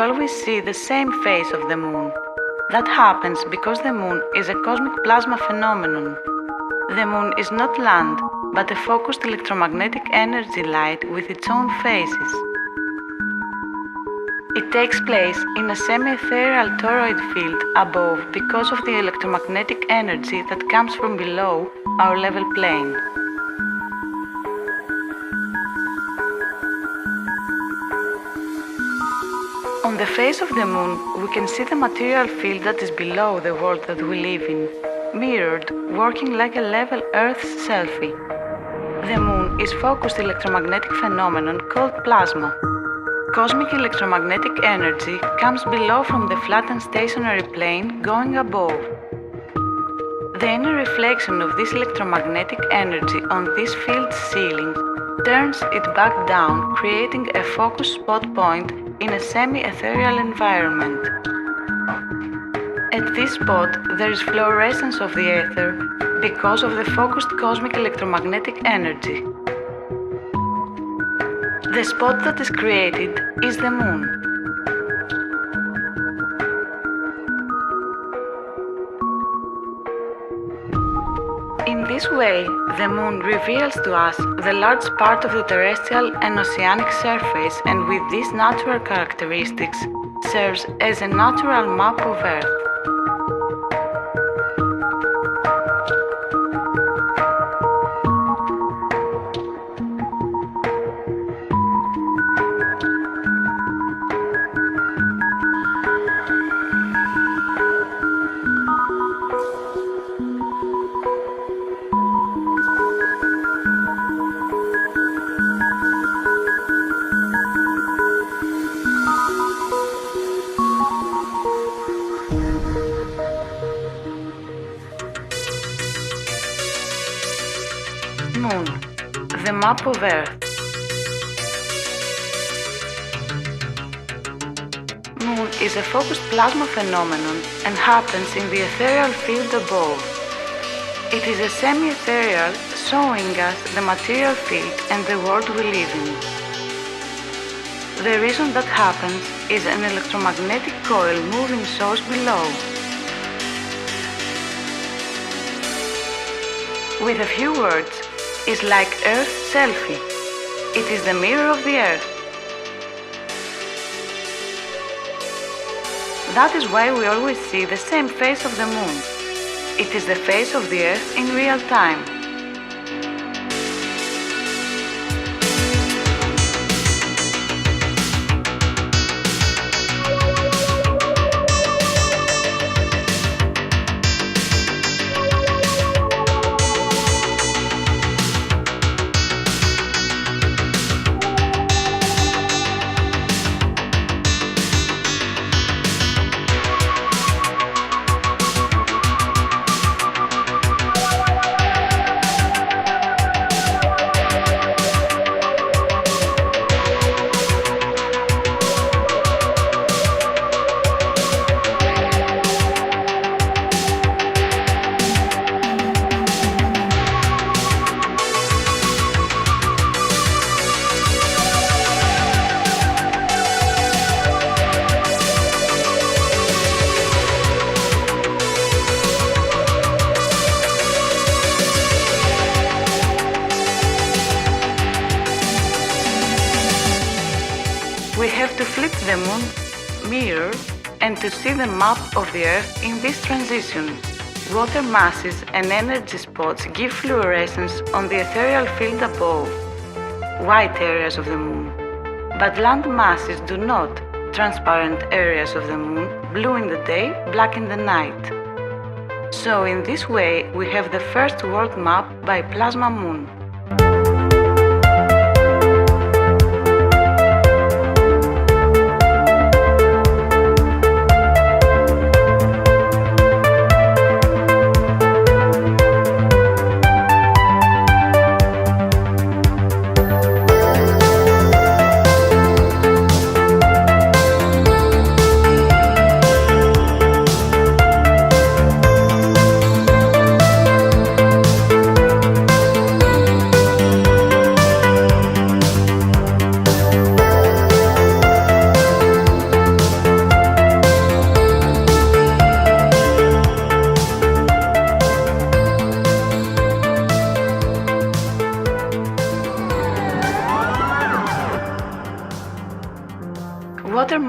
always see the same face of the Moon. That happens because the Moon is a cosmic plasma phenomenon. The Moon is not land, but a focused electromagnetic energy light with its own phases. It takes place in a semi-ethereal toroid field above because of the electromagnetic energy that comes from below our level plane. On the face of the Moon, we can see the material field that is below the world that we live in, mirrored, working like a level Earth's selfie. The Moon is a focused electromagnetic phenomenon called plasma. Cosmic electromagnetic energy comes below from the flat and stationary plane going above. The inner reflection of this electromagnetic energy on this field's ceiling turns it back down, creating a focus spot point in a semi-ethereal environment. At this spot, there is fluorescence of the ether because of the focused cosmic electromagnetic energy. The spot that is created is the Moon. In this way, the Moon reveals to us the large part of the terrestrial and oceanic surface, and with these natural characteristics, serves as a natural map of Earth. Moon, the map of Earth. Moon is a focused plasma phenomenon and happens in the ethereal field above. It is a semi-ethereal, showing us the material field and the world we live in. The reason that happens is an electromagnetic coil moving source below. With a few words, is like Earth's selfie. It is the mirror of the Earth. That is why we always see the same face of the Moon. It is the face of the Earth in real time. We have to flip the Moon mirror and to see the map of the Earth in this transition. Water masses and energy spots give fluorescence on the ethereal field above, white areas of the Moon. But land masses do not, transparent areas of the Moon, blue in the day, black in the night. So in this way we have the first world map by Plasma Moon.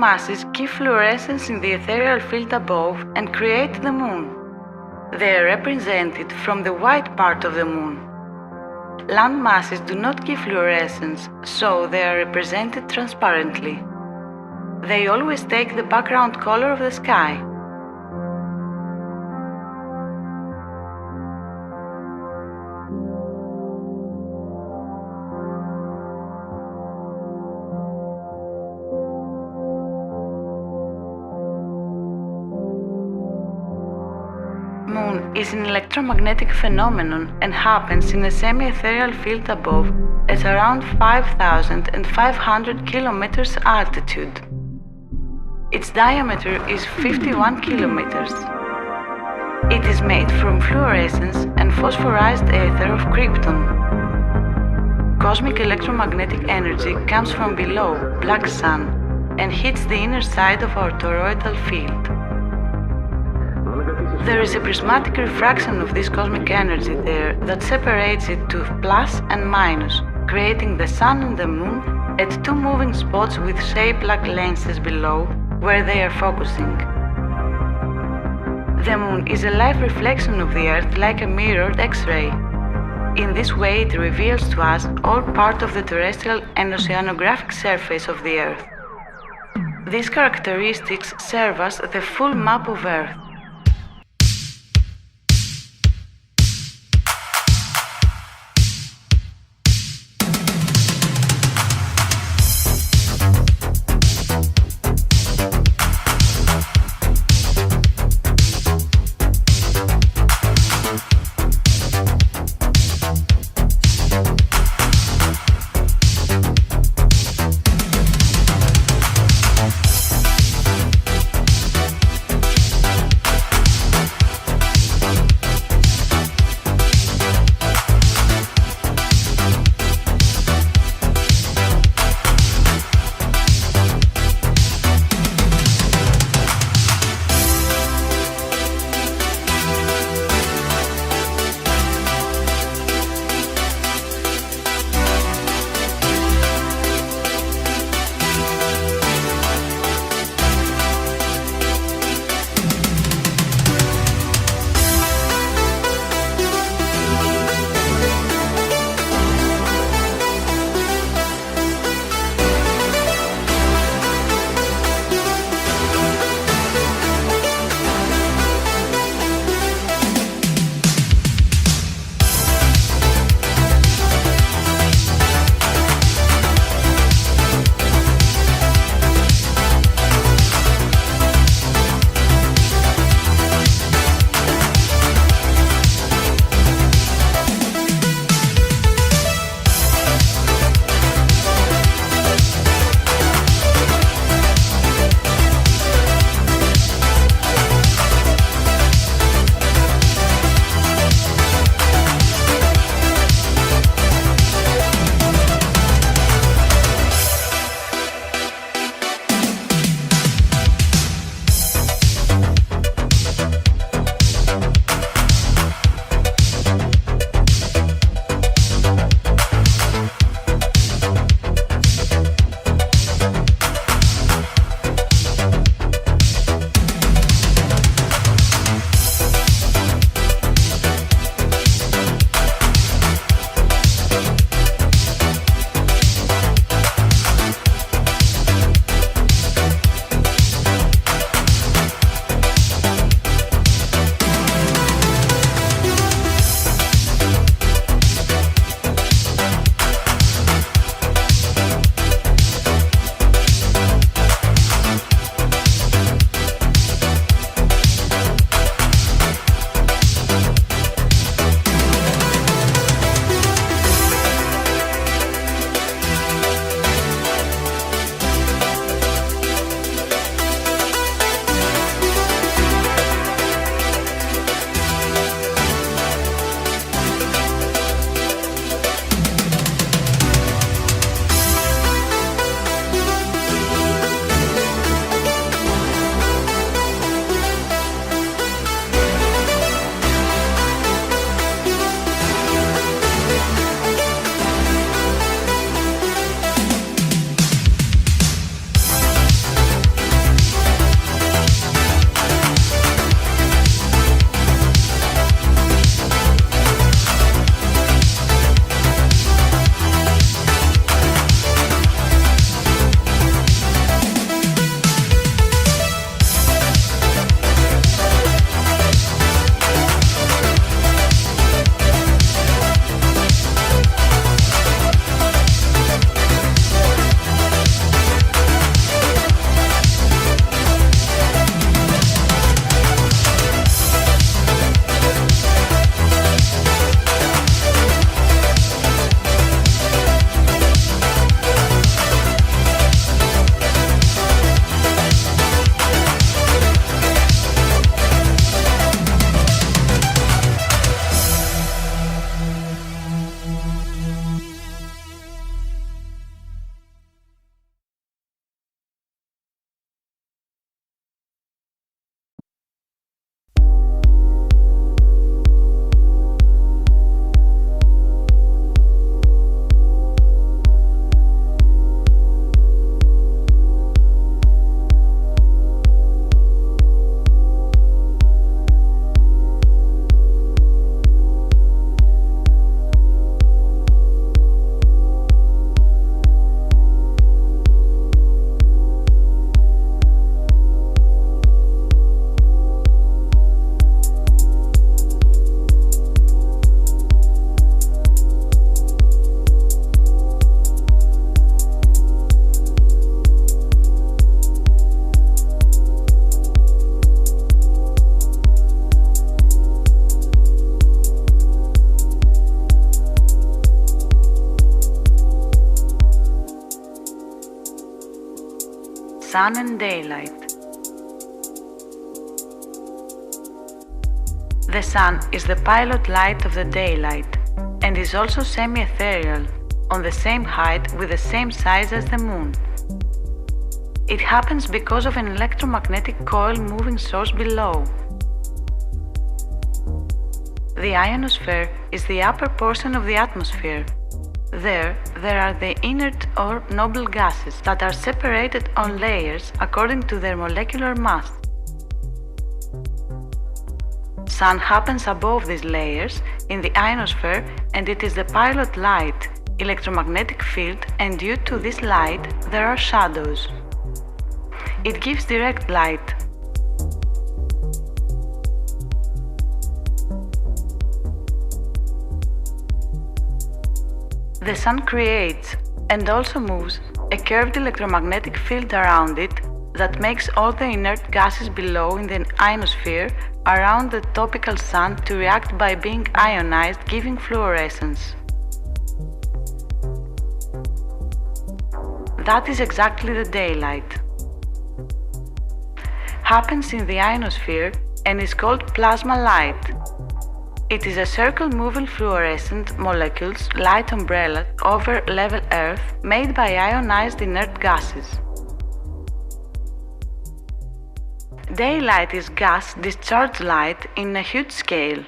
masses give fluorescence in the ethereal field above and create the Moon. They are represented from the white part of the Moon. Land masses do not give fluorescence, so they are represented transparently. They always take the background color of the sky. Moon is an electromagnetic phenomenon and happens in a semi-ethereal field above at around 5,500 kilometers altitude. Its diameter is 51 kilometers. It is made from fluorescence and phosphorized ether of krypton. Cosmic electromagnetic energy comes from below, black sun, and hits the inner side of our toroidal field. There is a prismatic refraction of this cosmic energy there that separates it to plus and minus, creating the Sun and the Moon at two moving spots with shape-like lenses below where they are focusing. The Moon is a live reflection of the Earth like a mirrored X-ray. In this way it reveals to us all part of the terrestrial and oceanographic surface of the Earth. These characteristics serve as the full map of Earth. Sun and daylight. The Sun is the pilot light of the daylight and is also semi-ethereal, on the same height with the same size as the Moon. It happens because of an electromagnetic coil moving source below. The ionosphere is the upper portion of the atmosphere. There are the inert or noble gases that are separated on layers according to their molecular mass. Sun happens above these layers in the ionosphere, and it is the pilot light, electromagnetic field, and due to this light there are shadows. It gives direct light. The Sun creates and also moves a curved electromagnetic field around it that makes all the inert gases below in the ionosphere around the topical Sun to react by being ionized, giving fluorescence. That is exactly the daylight. Happens in the ionosphere and is called plasma light. It is a circle-moving fluorescent molecules light umbrella over level Earth made by ionized inert gases. Daylight is gas discharge light in a huge scale.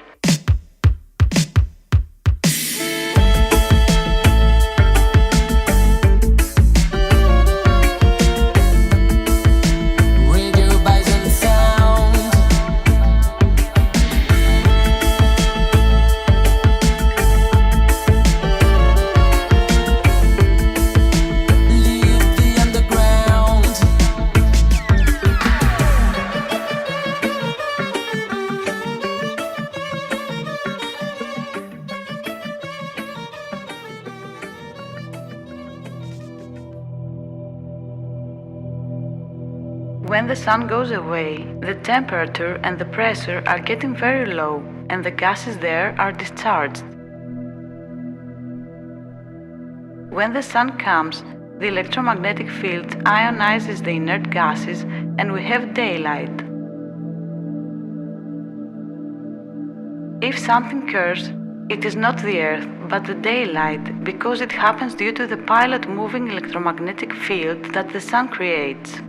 When the Sun goes away, the temperature and the pressure are getting very low and the gases there are discharged. When the Sun comes, the electromagnetic field ionizes the inert gases and we have daylight. If something occurs, it is not the Earth but the daylight, because it happens due to the pilot moving electromagnetic field that the Sun creates.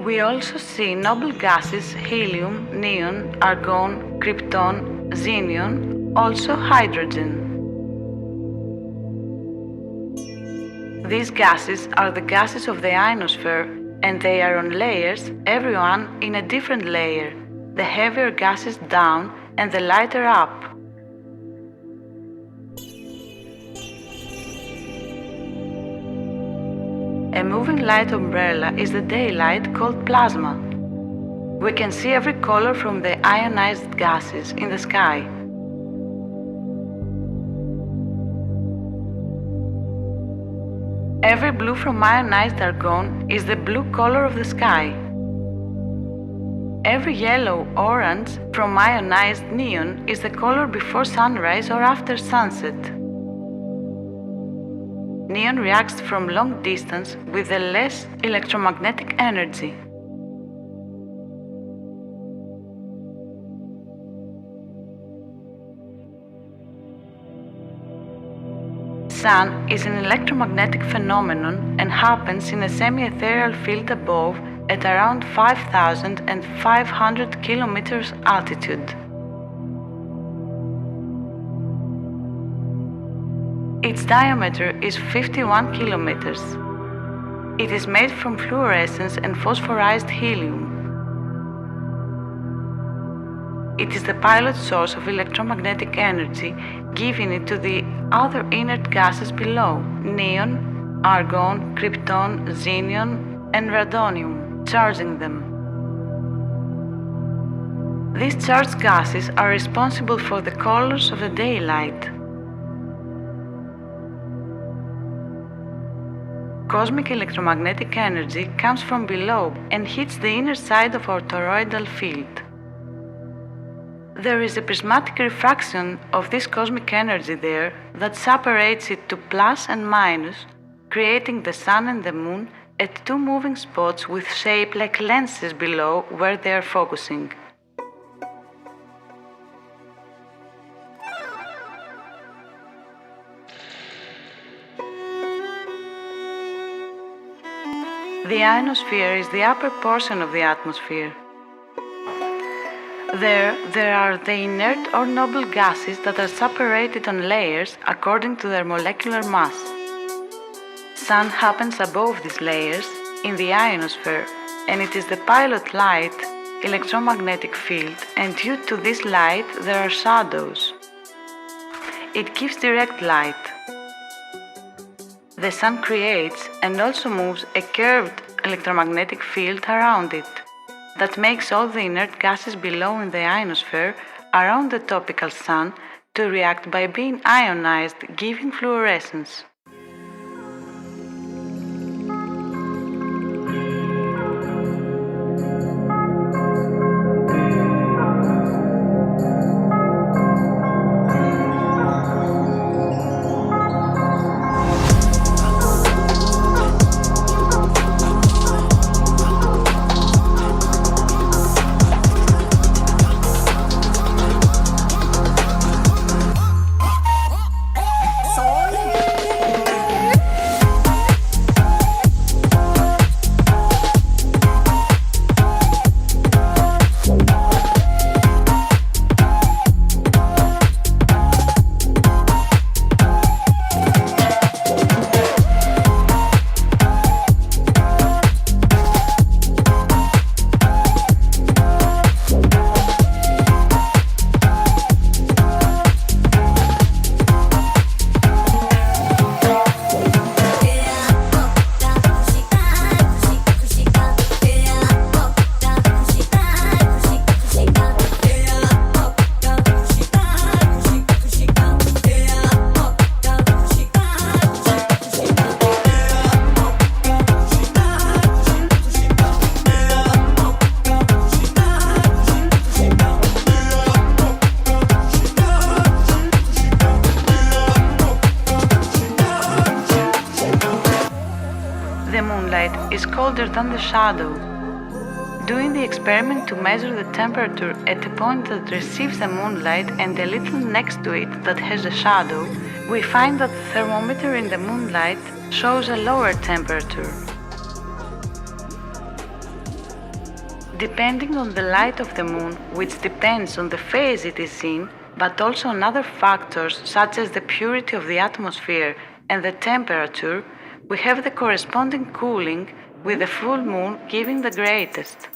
We also see noble gases helium, neon, argon, krypton, xenon, also hydrogen. These gases are the gases of the ionosphere and they are on layers, everyone in a different layer, the heavier gases down and the lighter up. A moving light umbrella is the daylight called plasma. We can see every color from the ionized gases in the sky. Every blue from ionized argon is the blue color of the sky. Every yellow-orange from ionized neon is the color before sunrise or after sunset. Neon reacts from long distance with a less electromagnetic energy. Sun is an electromagnetic phenomenon and happens in a semi-ethereal field above at around 5,500 kilometers altitude. Its diameter is 51 kilometers. It is made from fluorescence and phosphorized helium. It is the pilot source of electromagnetic energy, giving it to the other inert gases below, neon, argon, krypton, xenon, and radonium, charging them. These charged gases are responsible for the colors of the daylight. Cosmic electromagnetic energy comes from below and hits the inner side of our toroidal field. There is a prismatic refraction of this cosmic energy there that separates it to plus and minus, creating the Sun and the Moon at two moving spots with shape like lenses below where they are focusing. The ionosphere is the upper portion of the atmosphere. There are the inert or noble gases that are separated on layers according to their molecular mass. Sun happens above these layers in the ionosphere, and it is the pilot light electromagnetic field, and due to this light there are shadows. It gives direct light. The Sun creates and also moves a curved electromagnetic field around it that makes all the inert gases below in the ionosphere around the topical Sun to react by being ionized, giving fluorescence. The moonlight is colder than the shadow. Doing the experiment to measure the temperature at a point that receives the moonlight and a little next to it that has a shadow, we find that the thermometer in the moonlight shows a lower temperature. Depending on the light of the moon, which depends on the phase it is in, but also on other factors such as the purity of the atmosphere and the temperature, we have the corresponding cooling, with the full moon giving the greatest.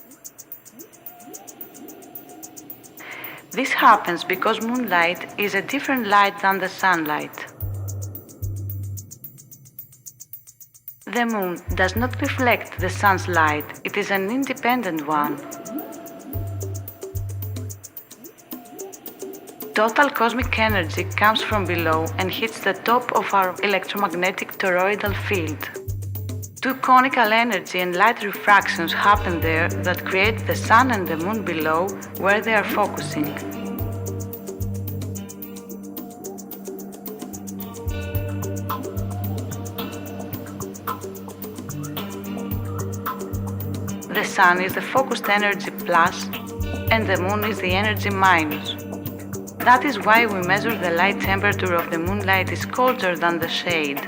This happens because moonlight is a different light than the sunlight. The moon does not reflect the sun's light, it is an independent one. Total cosmic energy comes from below and hits the top of our electromagnetic toroidal field. Two conical energy and light refractions happen there that create the sun and the moon below where they are focusing. The sun is the focused energy plus and the moon is the energy minus. That is why we measure the light temperature of the moonlight is colder than the shade.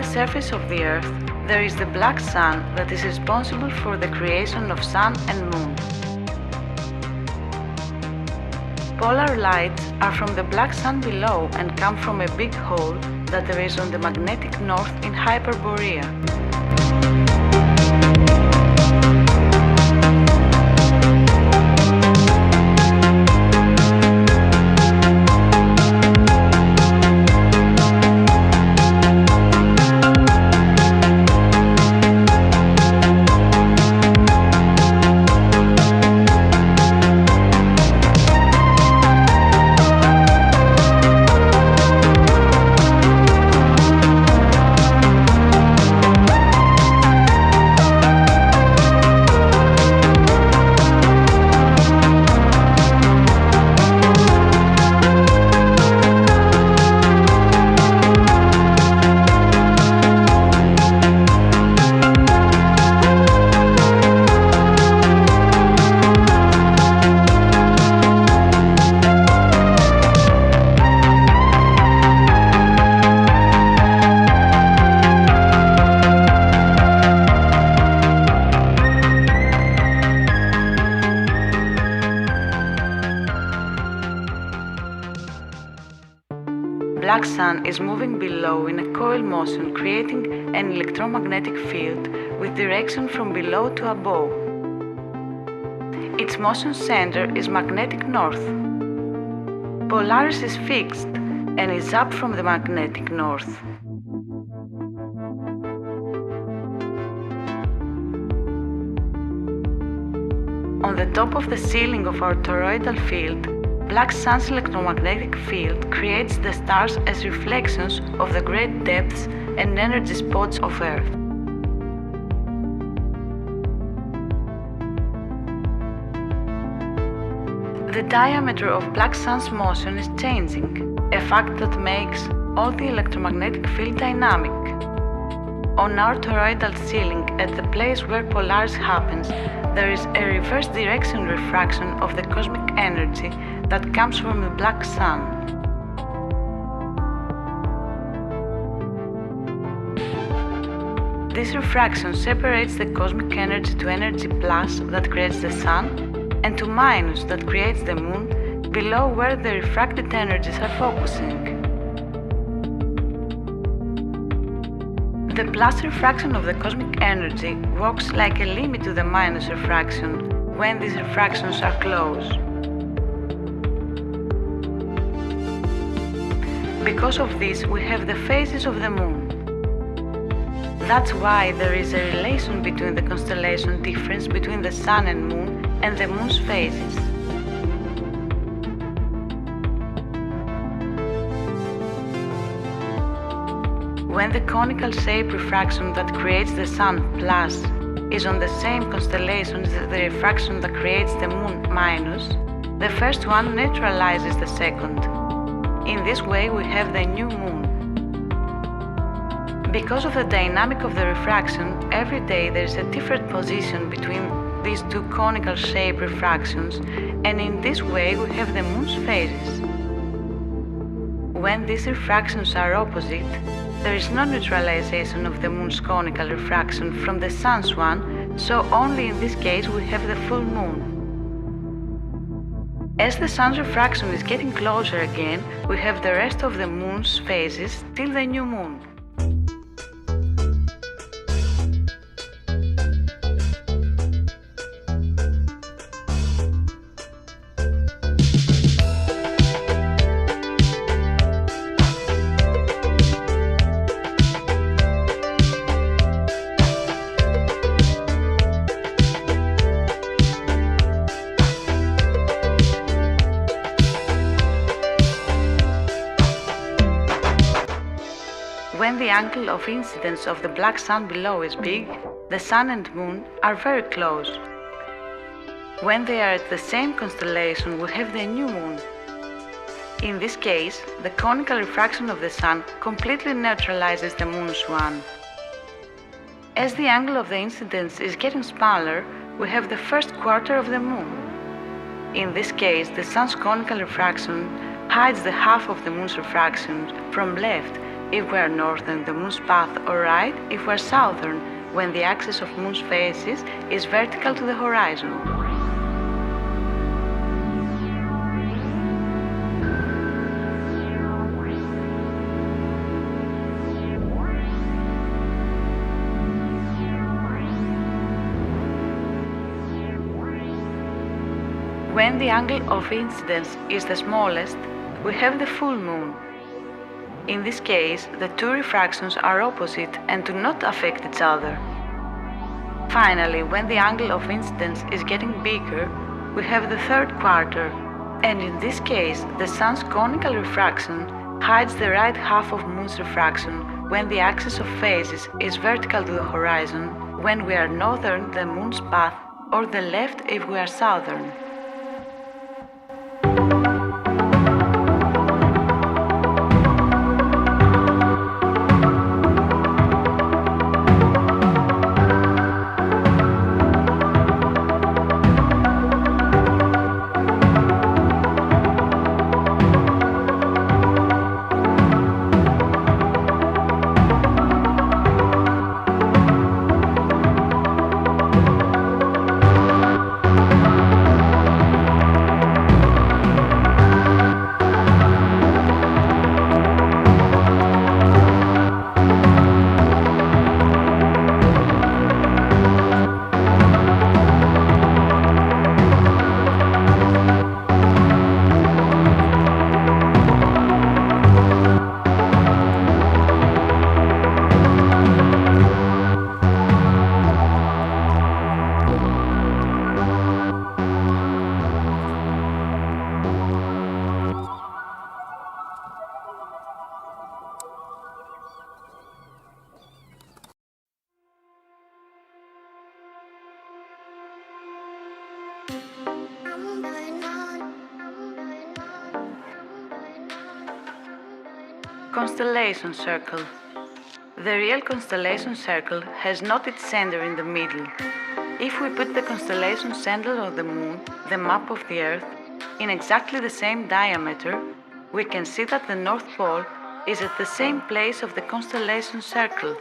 the surface of the Earth, there is the black sun that is responsible for the creation of sun and moon. Polar lights are from the black sun below and come from a big hole that there is on the magnetic north in Hyperborea. Black sun is moving below in a coil motion, creating an electromagnetic field with direction from below to above. Its motion center is magnetic north. Polaris is fixed and is up from the magnetic north. On the top of the ceiling of our toroidal field, black sun's electromagnetic field creates the stars as reflections of the great depths and energy spots of Earth. The diameter of black sun's motion is changing, a fact that makes all the electromagnetic field dynamic. On our toroidal ceiling, at the place where Polaris happens, there is a reverse direction refraction of the cosmic energy that comes from the black sun. This refraction separates the cosmic energy to energy plus that creates the sun and to minus that creates the moon below where the refracted energies are focusing. The plus refraction of the cosmic energy works like a limit to the minus refraction when these refractions are close. Because of this, we have the phases of the moon. That's why there is a relation between the constellation difference between the sun and moon and the moon's phases. When the conical shape refraction that creates the sun plus is on the same constellation as the refraction that creates the moon minus, the first one neutralizes the second. In this way we have the new moon. Because of the dynamic of the refraction, every day there is a different position between these two conical shape refractions, and in this way we have the moon's phases. When these refractions are opposite, there is no neutralization of the moon's conical refraction from the sun's one, so only in this case we have the full moon. As the sun's refraction is getting closer again, we have the rest of the moon's phases till the new moon. When the angle of incidence of the black sun below is big, the sun and moon are very close. When they are at the same constellation, we have the new moon. In this case, the conical refraction of the sun completely neutralizes the moon's one. As the angle of the incidence is getting smaller, we have the first quarter of the moon. In this case, the sun's conical refraction hides the half of the moon's refraction from left, if we are northern the moon's path, or right if we are southern when the axis of moon's phases is vertical to the horizon. When the angle of incidence is the smallest, we have the full moon. In this case, the two refractions are opposite and do not affect each other. Finally, when the angle of incidence is getting bigger, we have the third quarter, and in this case, the sun's conical refraction hides the right half of moon's refraction when the axis of phases is vertical to the horizon, when we are northern the moon's path, or the left if we are southern. Constellation circle. The real constellation circle has not its center in the middle. If we put the constellation center of the moon, the map of the Earth, in exactly the same diameter, we can see that the North Pole is at the same place of the constellation circle.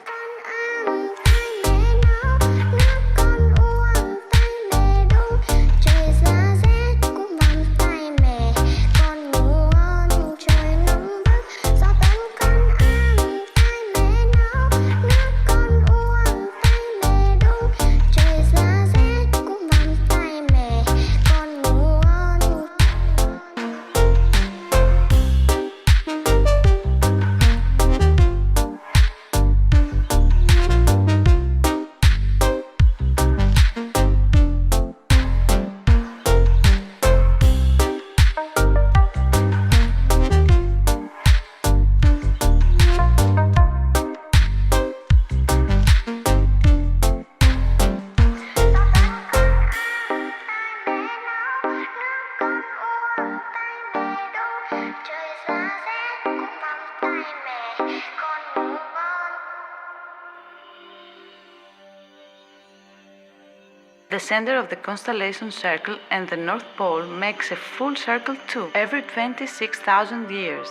The center of the constellation circle and the North Pole makes a full circle too, every 26,000 years.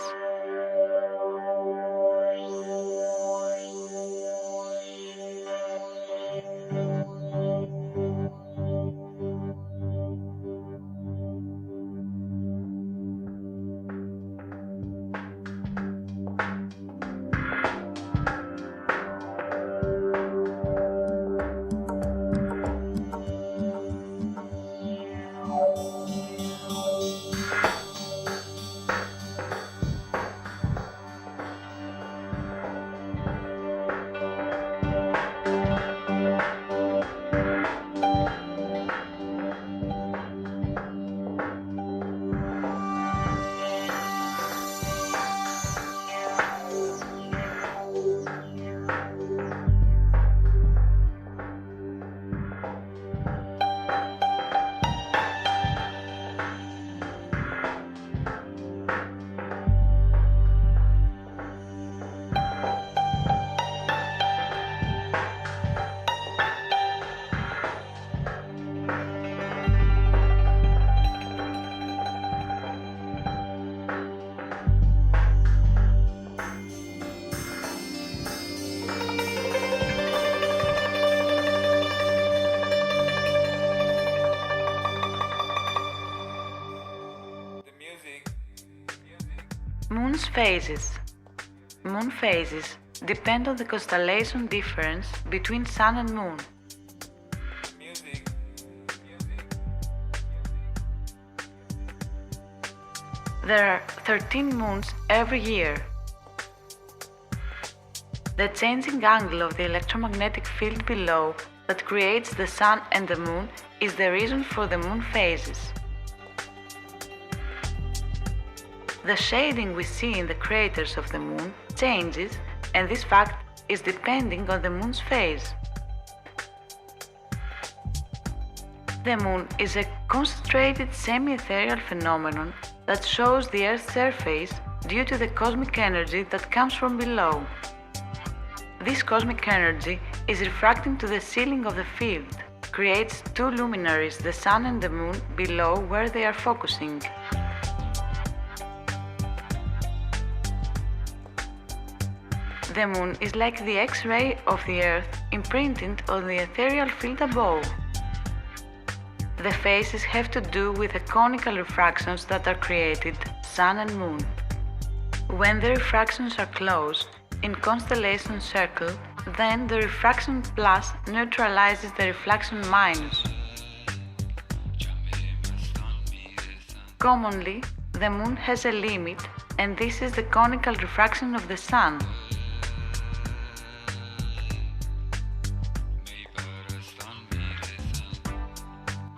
Moon's phases. Moon phases depend on the constellation difference between Sun and Moon. There are 13 moons every year. The changing angle of the electromagnetic field below that creates the Sun and the Moon is the reason for the moon phases. The shading we see in the craters of the Moon changes, and this fact is depending on the Moon's phase. The Moon is a concentrated semi-ethereal phenomenon that shows the Earth's surface due to the cosmic energy that comes from below. This cosmic energy is refracting to the ceiling of the field, creates two luminaries, the Sun and the Moon, below where they are focusing. The Moon is like the X-ray of the Earth imprinted on the ethereal field above. The phases have to do with the conical refractions that are created, Sun and Moon. When the refractions are close, in constellation circle, then the refraction plus neutralizes the reflection minus. Commonly, the Moon has a limit, and this is the conical refraction of the Sun.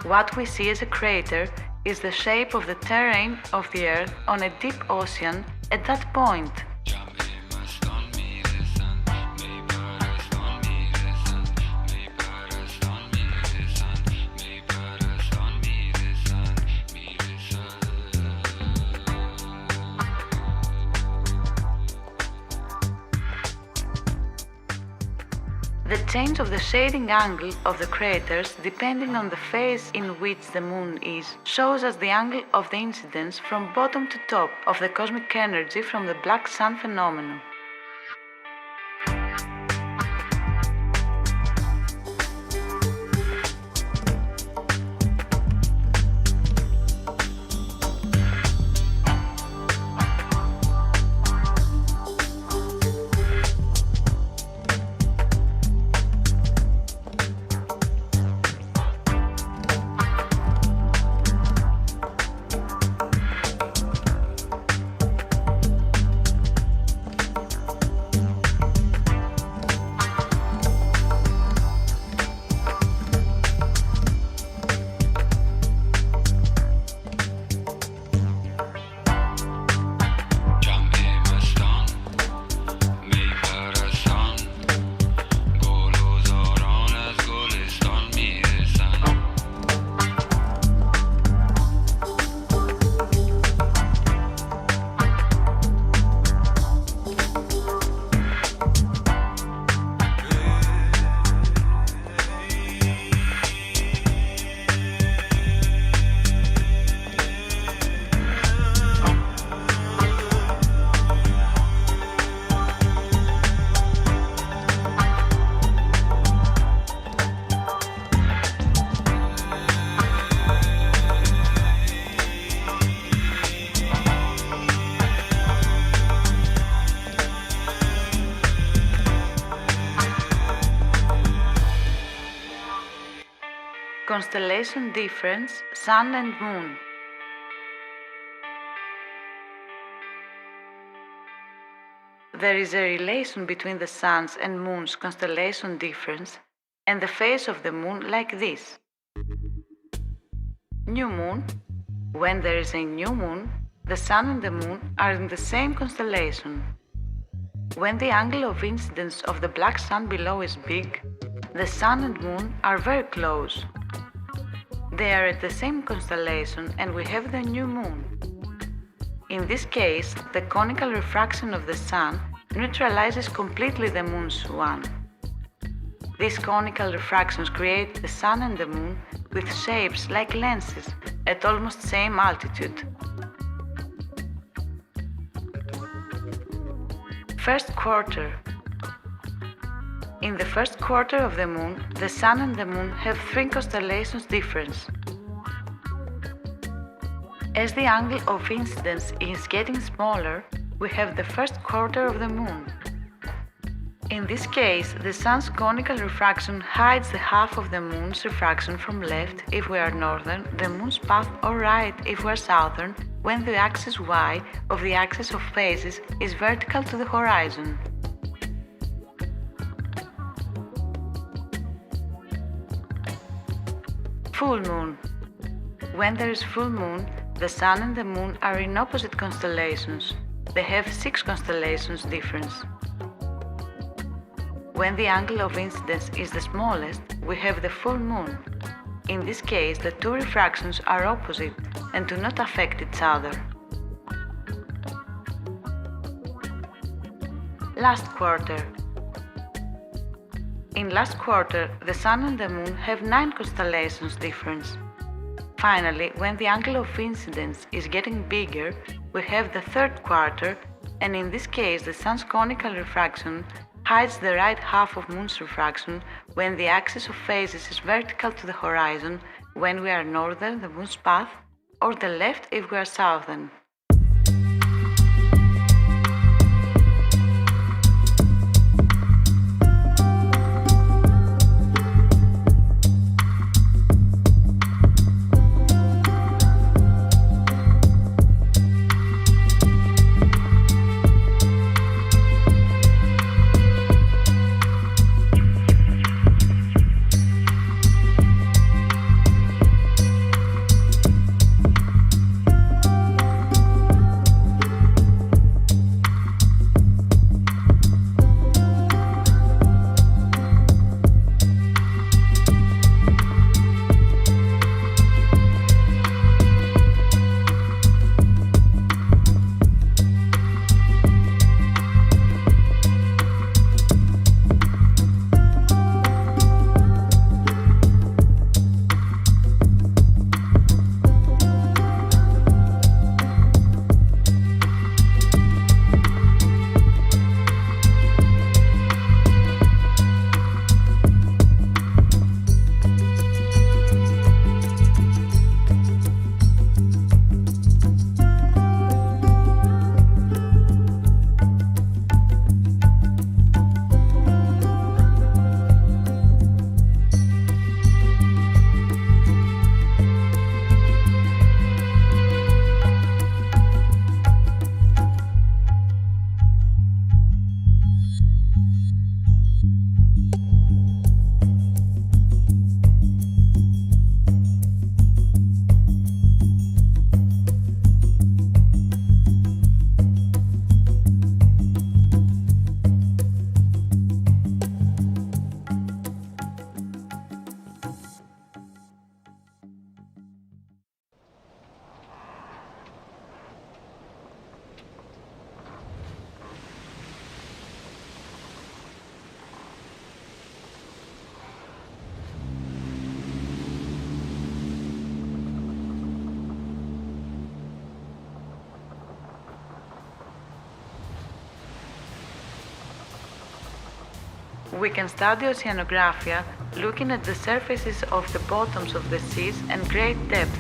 What we see as a crater is the shape of the terrain of the Earth on a deep ocean at that point. The change of the shading angle of the craters, depending on the phase in which the Moon is, shows us the angle of the incidence from bottom to top of the cosmic energy from the black sun phenomenon. Constellation difference, Sun and Moon. There is a relation between the Sun's and Moon's constellation difference and the phase of the Moon like this. New Moon. When there is a new moon, the Sun and the Moon are in the same constellation. When the angle of incidence of the black sun below is big, the Sun and Moon are very close. They are at the same constellation and we have the new moon. In this case, the conical refraction of the Sun neutralizes completely the Moon's one. These conical refractions create the Sun and the Moon with shapes like lenses at almost same altitude. First quarter. In the first quarter of the Moon, the Sun and the Moon have 3 constellations difference. As the angle of incidence is getting smaller, we have the first quarter of the Moon. In this case, the Sun's conical refraction hides the half of the Moon's refraction from left if we are northern, the Moon's path, or right if we are southern, when the axis y of the axis of phases is vertical to the horizon. Full Moon. When there is full moon, the Sun and the Moon are in opposite constellations. They have 6 constellations difference. When the angle of incidence is the smallest, we have the full moon. In this case, the 2 refractions are opposite and do not affect each other. Last quarter. In last quarter, the Sun and the Moon have 9 constellations difference. Finally, when the angle of incidence is getting bigger, we have the third quarter, and in this case the Sun's conical refraction hides the right half of Moon's refraction when the axis of phases is vertical to the horizon, when we are northern, the Moon's path, or the left if we are southern. We can study Oceanografia looking at the surfaces of the bottoms of the seas and great depths.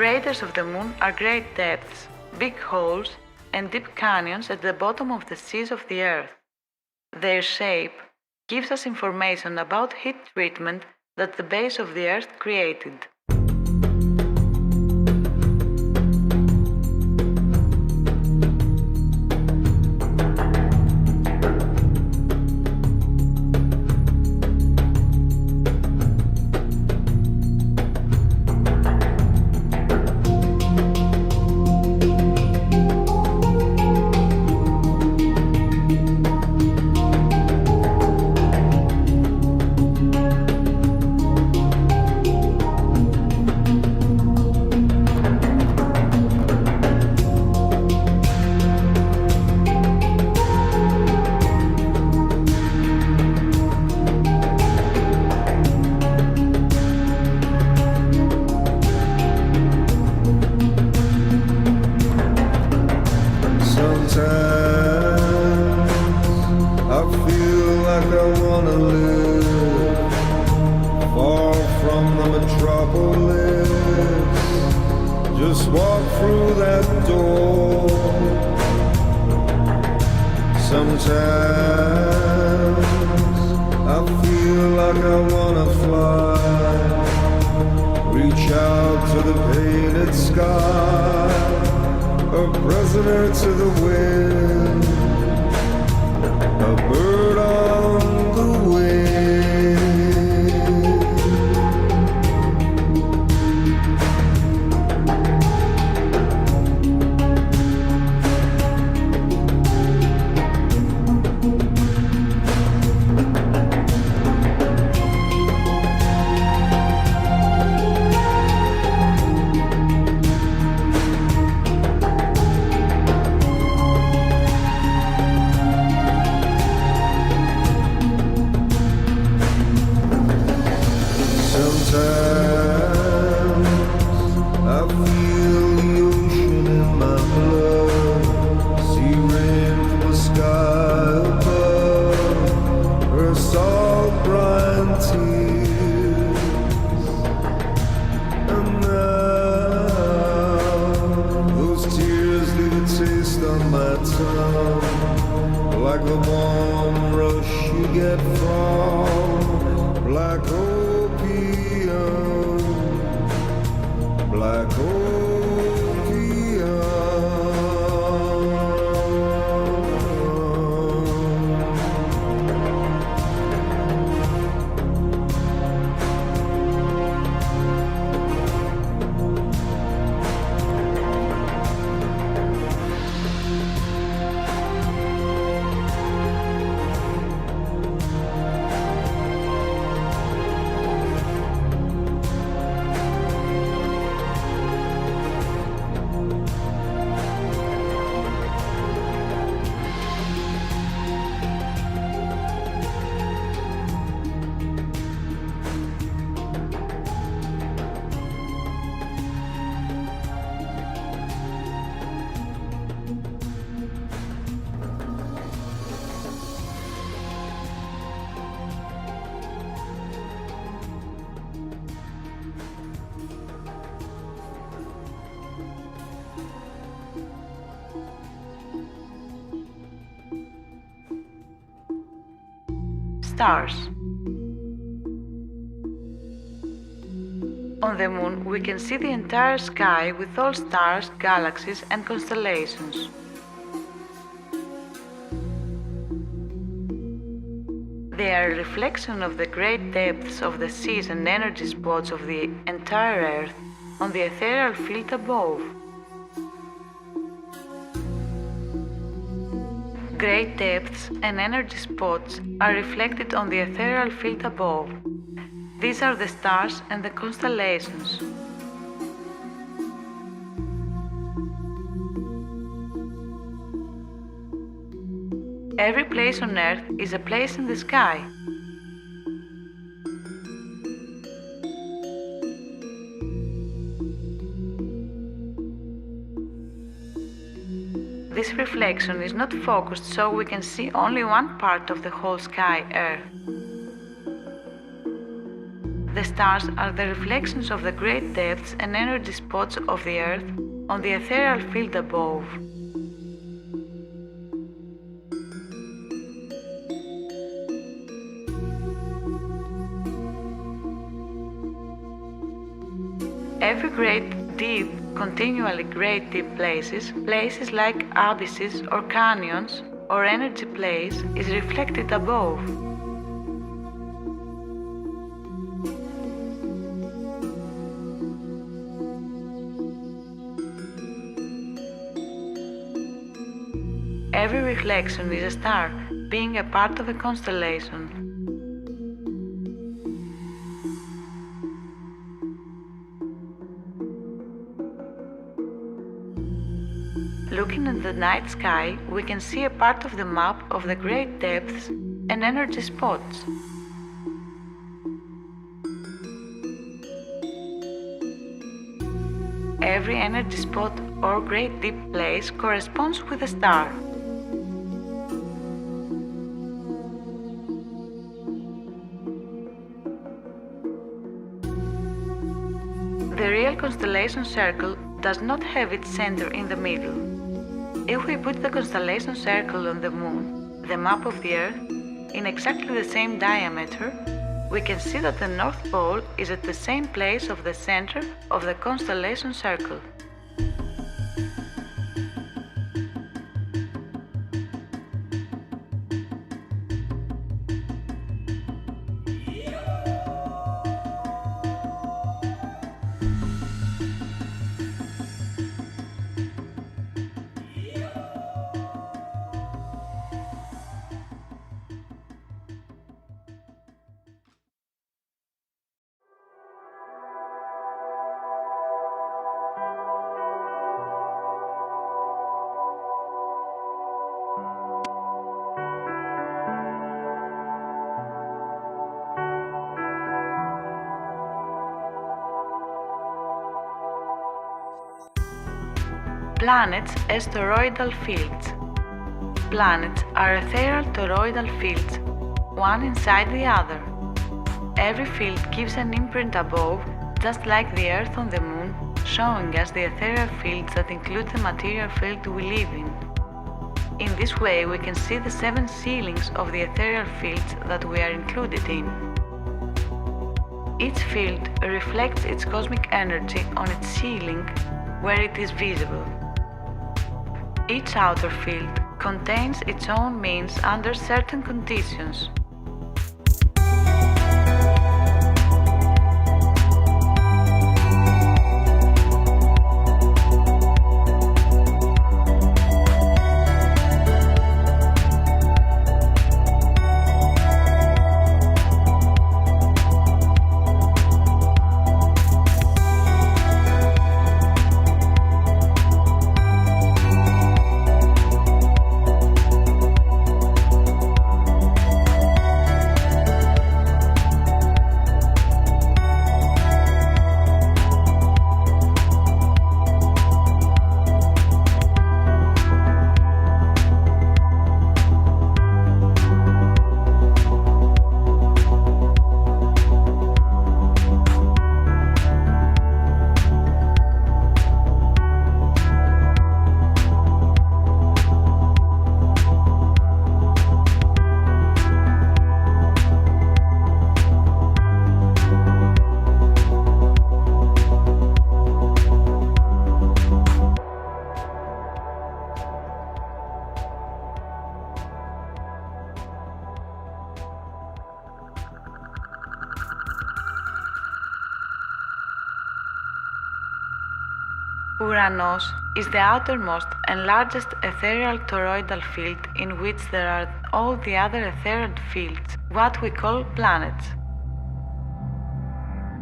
craters of the Moon are great depths, big holes, and deep canyons at the bottom of the seas of the Earth. Their shape gives us information about heat treatment that the base of the Earth created. Stars. On the Moon, we can see the entire sky with all stars, galaxies, and constellations. They are a reflection of the great depths of the seas and energy spots of the entire Earth on the ethereal field above. Great depths and energy spots are reflected on the ethereal field above. These are the stars and the constellations. Every place on Earth is a place in the sky. This reflection is not focused so we can see only one part of the whole sky, Earth. The stars are the reflections of the great depths and energy spots of the Earth on the ethereal field above. Every great deep, continually great deep places like abysses or canyons or energy place is reflected above. Every reflection is a star, being a part of a constellation. Looking at the night sky, we can see a part of the map of the great depths and energy spots. Every energy spot or great deep place corresponds with a star. The real constellation circle does not have its center in the middle. If we put the constellation circle on the Moon, the map of the Earth, in exactly the same diameter, we can see that the North Pole is at the same place of the center of the constellation circle. Planets as toroidal fields. Planets are ethereal toroidal fields, one inside the other. Every field gives an imprint above, just like the Earth on the Moon, showing us the ethereal fields that include the material field we live in. In this way, we can see the 7 ceilings of the ethereal fields that we are included in. Each field reflects its cosmic energy on its ceiling, where it is visible. Each outer field contains its own means under certain conditions. Uranos is the outermost and largest ethereal toroidal field in which there are all the other ethereal fields, what we call planets.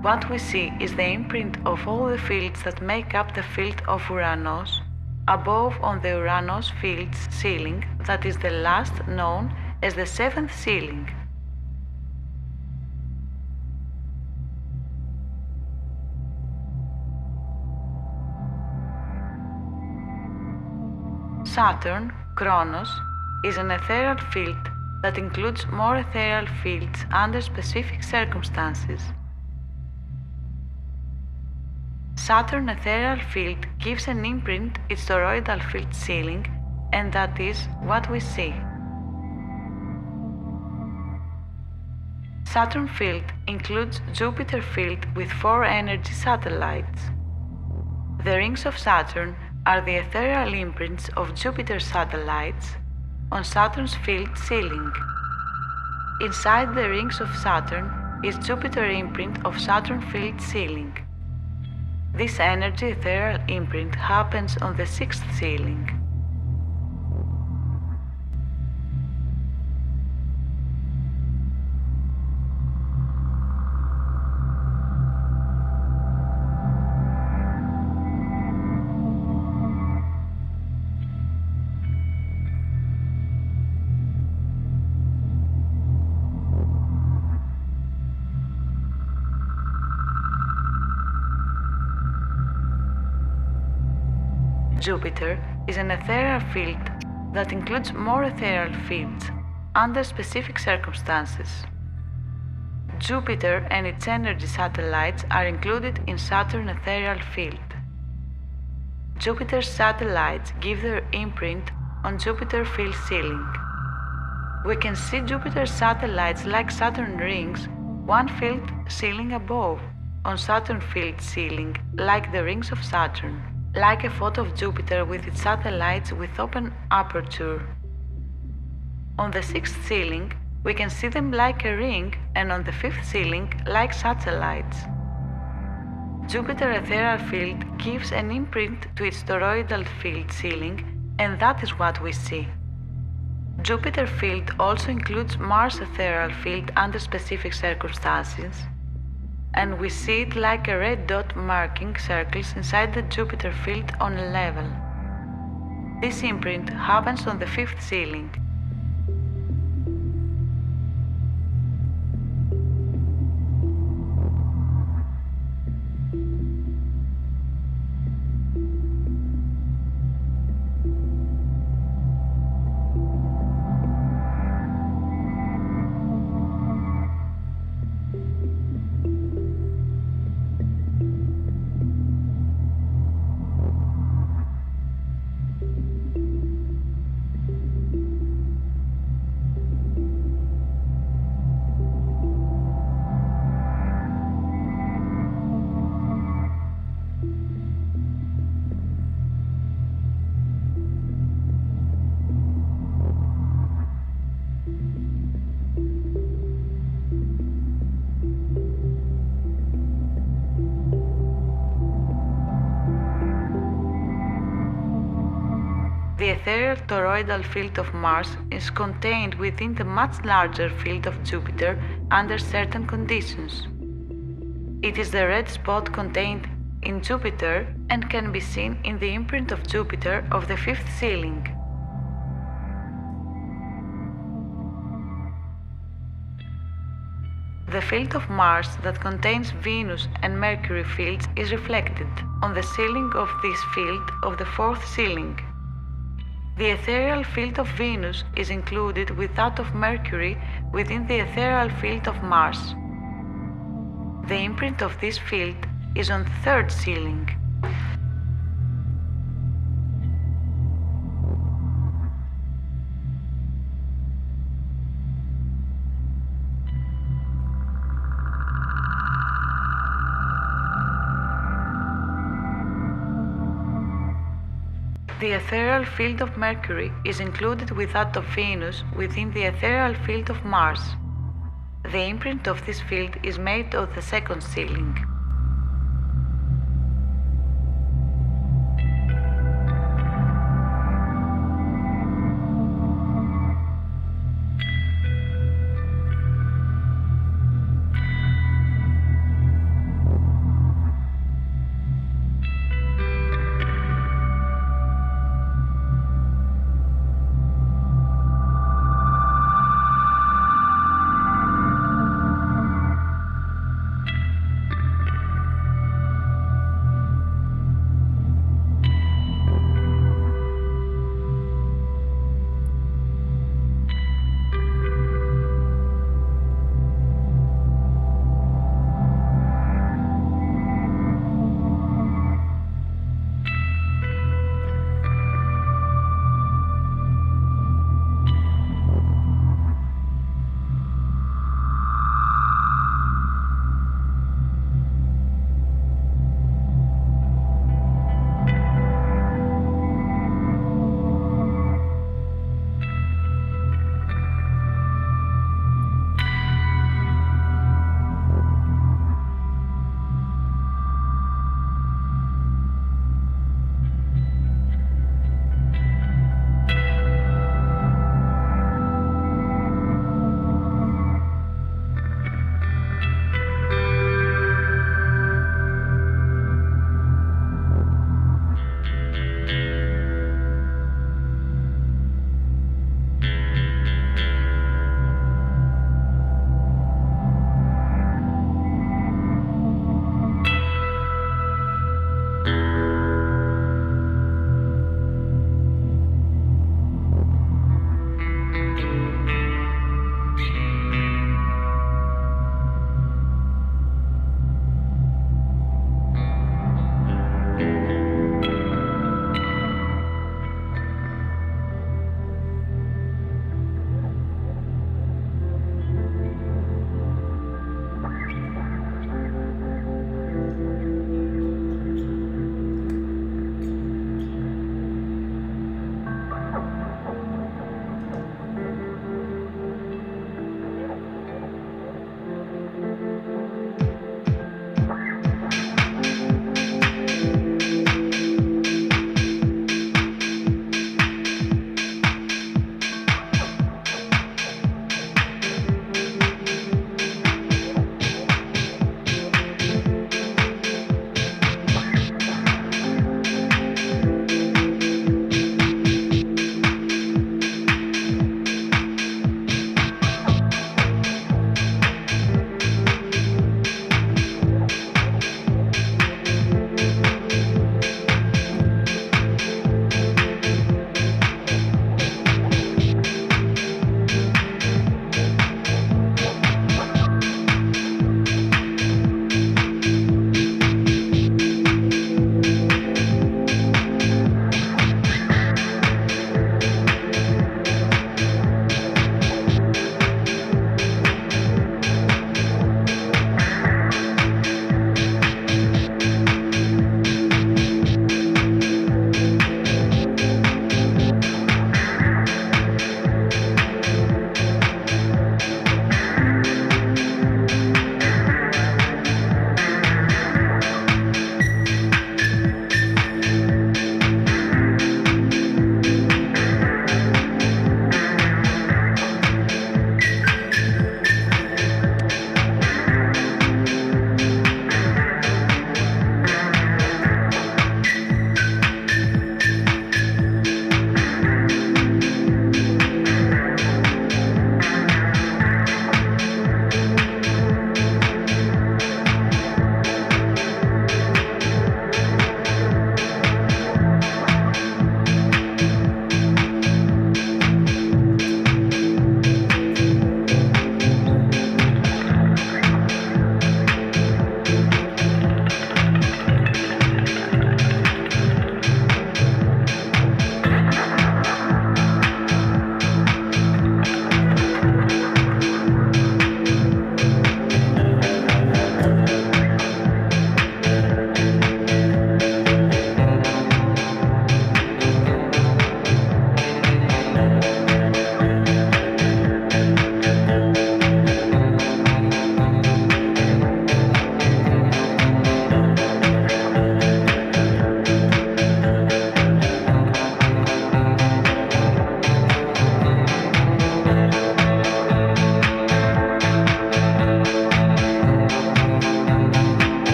What we see is the imprint of all the fields that make up the field of Uranos, above on the Uranos field's ceiling that is the last known as the 7th ceiling. Saturn, Kronos, is an ethereal field that includes more ethereal fields under specific circumstances. Saturn's ethereal field gives an imprint its toroidal field ceiling, and that is what we see. Saturn field includes Jupiter field with 4 energy satellites. The rings of Saturn are the ethereal imprints of Jupiter's satellites on Saturn's field ceiling. Inside the rings of Saturn is Jupiter's imprint of Saturn field ceiling. This energy ethereal imprint happens on the 6th ceiling. Jupiter is an ethereal field that includes more ethereal fields under specific circumstances. Jupiter and its energy satellites are included in Saturn's ethereal field. Jupiter's satellites give their imprint on Jupiter's field ceiling. We can see Jupiter's satellites like Saturn rings, one field ceiling above, on Saturn field ceiling like the rings of Saturn. Like a photo of Jupiter with its satellites with open aperture. On the 6th ceiling, we can see them like a ring, and on the 5th ceiling, like satellites. Jupiter's ethereal field gives an imprint to its toroidal field ceiling, and that is what we see. Jupiter's field also includes Mars' ethereal field under specific circumstances, and we see it like a red dot marking circles inside the Jupiter field on a level. This imprint happens on the 5th ceiling. The ethereal toroidal field of Mars is contained within the much larger field of Jupiter under certain conditions. It is the red spot contained in Jupiter and can be seen in the imprint of Jupiter of the 5th ceiling. The field of Mars that contains Venus and Mercury fields is reflected on the ceiling of this field of the 4th ceiling. The ethereal field of Venus is included with that of Mercury within the ethereal field of Mars. The imprint of this field is on the 3rd ceiling. The ethereal field of Mercury is included with that of Venus within the ethereal field of Mars. The imprint of this field is made on the 2nd ceiling.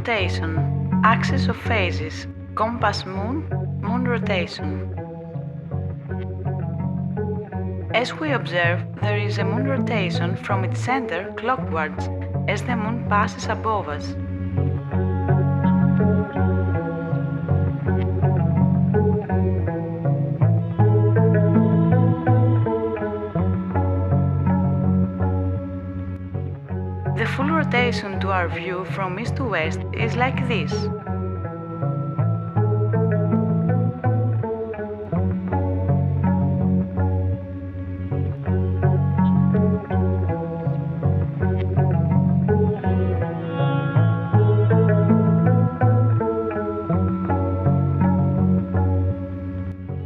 rotation, axis of phases, compass moon, moon rotation. As we observe, there is a moon rotation from its center clockwards as the moon passes above us. The full rotation to our view from east to west is like this.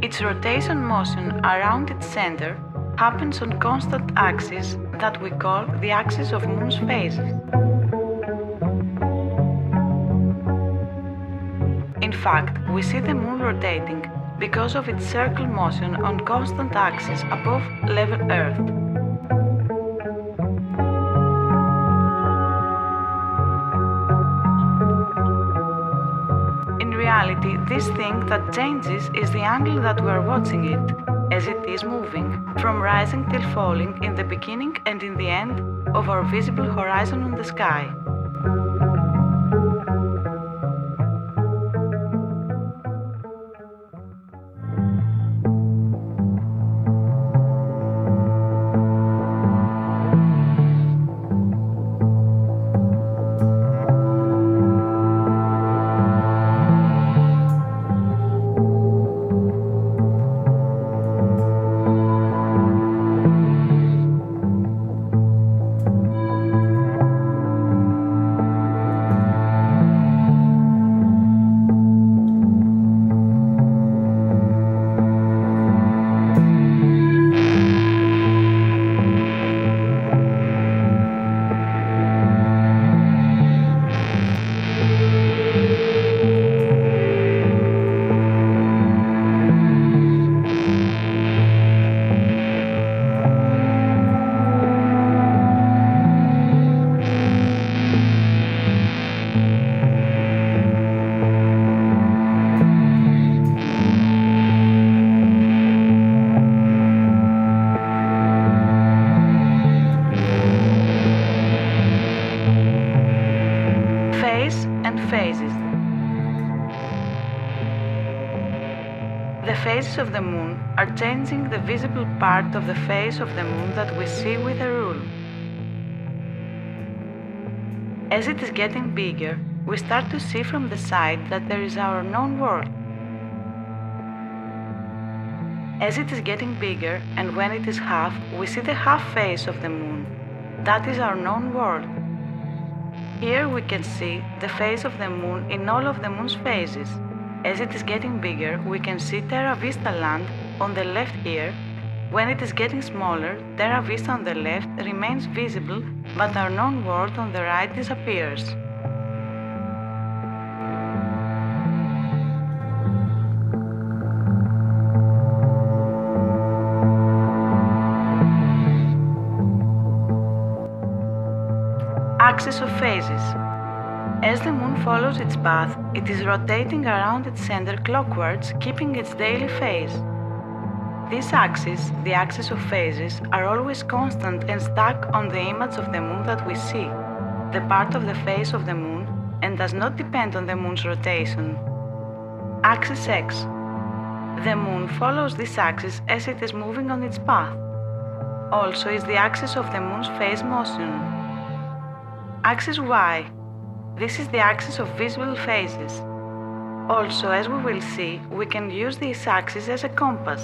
Its rotation motion around its center happens on constant axis that we call the axis of Moon's phases. In fact, we see the Moon rotating because of its circle motion on constant axis above level Earth. In reality, this thing that changes is the angle that we are watching it, as it is moving, from rising till falling in the beginning and in the end of our visible horizon on the sky. The phases of the Moon are changing the visible part of the face of the Moon that we see with a rule. As it is getting bigger, we start to see from the side that there is our known world. As it is getting bigger, and when it is half, we see the half face of the Moon. That is our known world. Here we can see the face of the Moon in all of the Moon's phases. As it is getting bigger, we can see Terra Vista land on the left here. When it is getting smaller, Terra Vista on the left remains visible, but our known world on the right disappears. Axis of phases. As the Moon follows its path, it is rotating around its center clockwards, keeping its daily phase. This axis, the axis of phases, are always constant and stuck on the image of the Moon that we see, the part of the face of the Moon, and does not depend on the Moon's rotation. Axis X. The Moon follows this axis as it is moving on its path. Also is the axis of the Moon's phase motion. Axis Y. This is the axis of visible phases. Also, as we will see, we can use this axis as a compass.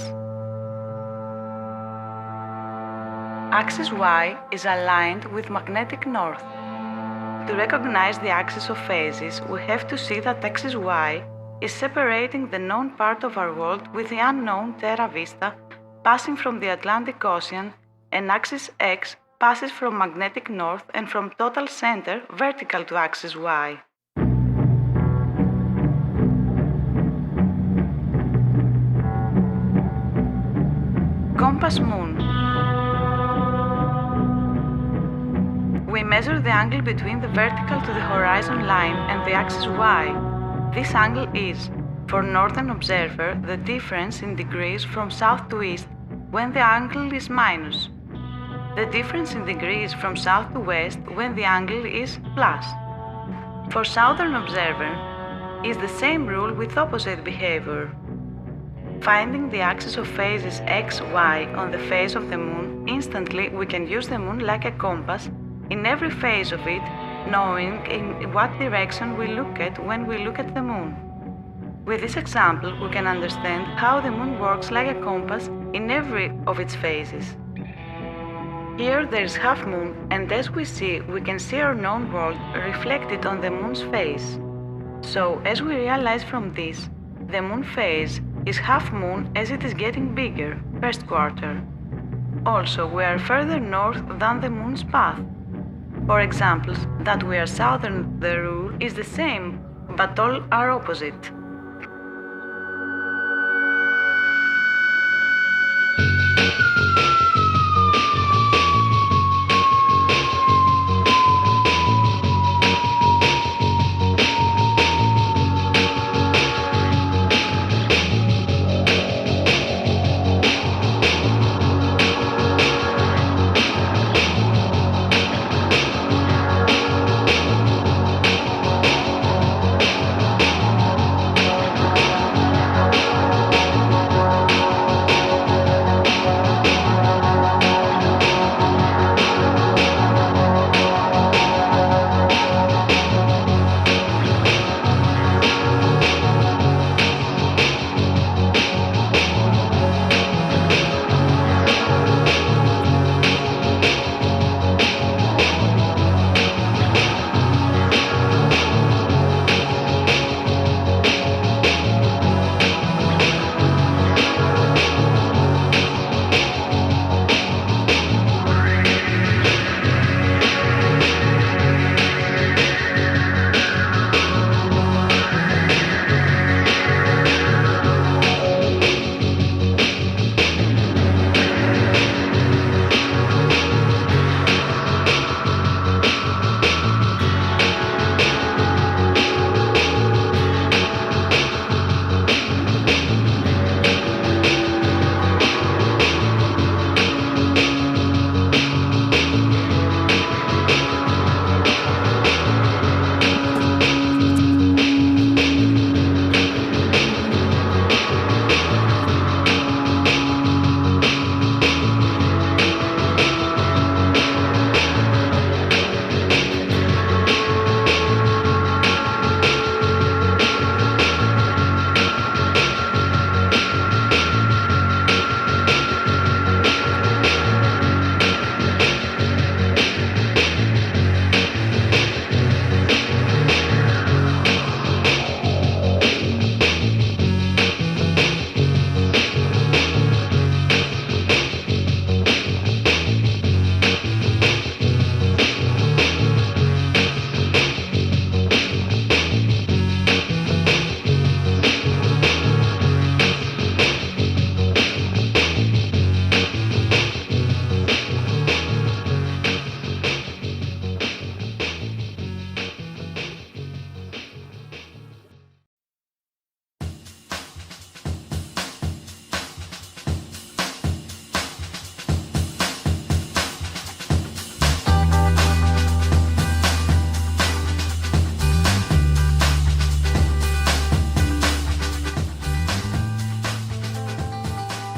Axis Y is aligned with magnetic north. To recognize the axis of phases, we have to see that axis Y is separating the known part of our world with the unknown Terra Vista passing from the Atlantic Ocean, and axis X passes from magnetic north and from total center vertical to axis Y. Compass Moon. We We measure the angle between the vertical to the horizon line and the axis y. This angle is, for northern observer, the difference in degrees from south to east when the angle is minus. The difference in degrees from south to west when the angle is plus. For southern observer, is the same rule with opposite behavior. Finding the axis of phases x, y on the face of the moon, instantly we can use the moon like a compass in every phase of it, knowing in what direction we look at when we look at the moon. With this example, we can understand how the moon works like a compass in every of its phases. Here there is half moon, and as we can see our known world reflected on the moon's face. So, as we realize from this, the moon phase is half moon as it is getting bigger, first quarter. Also, we are further north than the moon's path. For examples, that we are southern, the rule is the same, but all are opposite.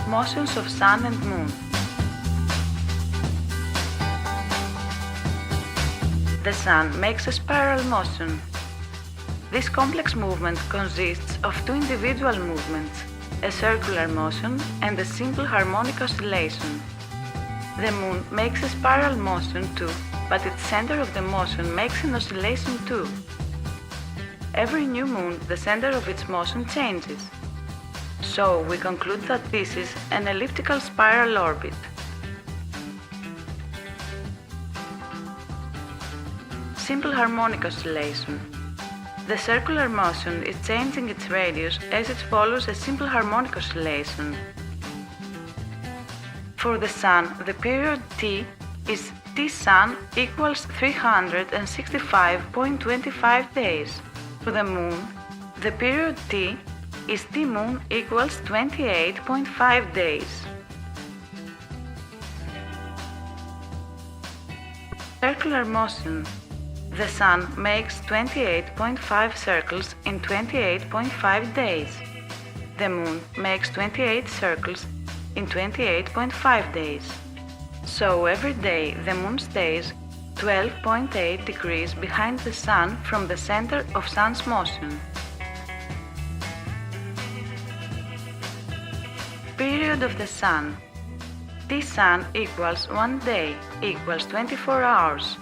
Motions of Sun and Moon. The Sun makes a spiral motion. This complex movement consists of two individual movements, a circular motion and a simple harmonic oscillation. The Moon makes a spiral motion too, but its center of the motion makes an oscillation too. Every new moon, the center of its motion changes. So we conclude that this is an elliptical spiral orbit. Simple harmonic oscillation. The circular motion is changing its radius as it follows a simple harmonic oscillation. For the Sun, the period T is T-Sun equals 365.25 days. For the Moon, the period T is T-Moon equals 28.5 days. Circular motion. The Sun makes 28.5 circles in 28.5 days. The Moon makes 28 circles in 28.5 days. So every day the Moon stays 12.8 degrees behind the Sun from the center of Sun's motion. Period of the Sun. T-Sun equals 1 day equals 24 hours.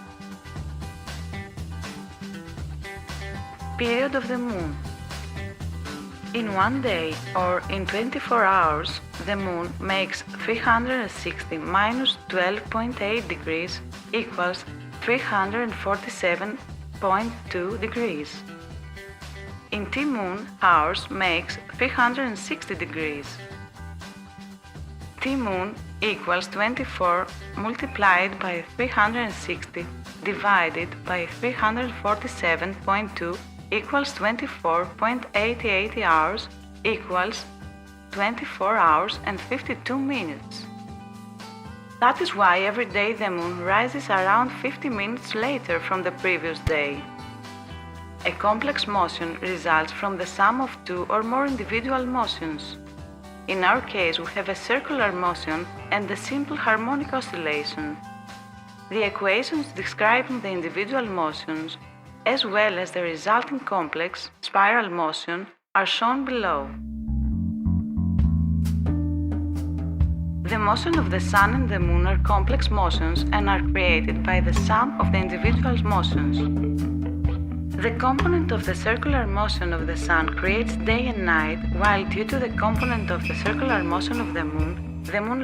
Period of the Moon. In 1 day or in 24 hours, the Moon makes 360 minus 12.8 degrees equals 347.2 degrees. In T-Moon, hours makes 360 degrees. T-Moon equals 24 multiplied by 360 divided by 347.2 equals 24.88 hours equals 24 hours and 52 minutes. That is why every day the Moon rises around 50 minutes later from the previous day. A complex motion results from the sum of two or more individual motions. In our case, we have a circular motion and a simple harmonic oscillation. The equations describing the individual motions, as well as the resulting complex spiral motion, are shown below. The motion of the Sun and the Moon are complex motions and are created by the sum of the individual motions. The component of the circular motion of the Sun creates day and night, while due to the component of the circular motion of the Moon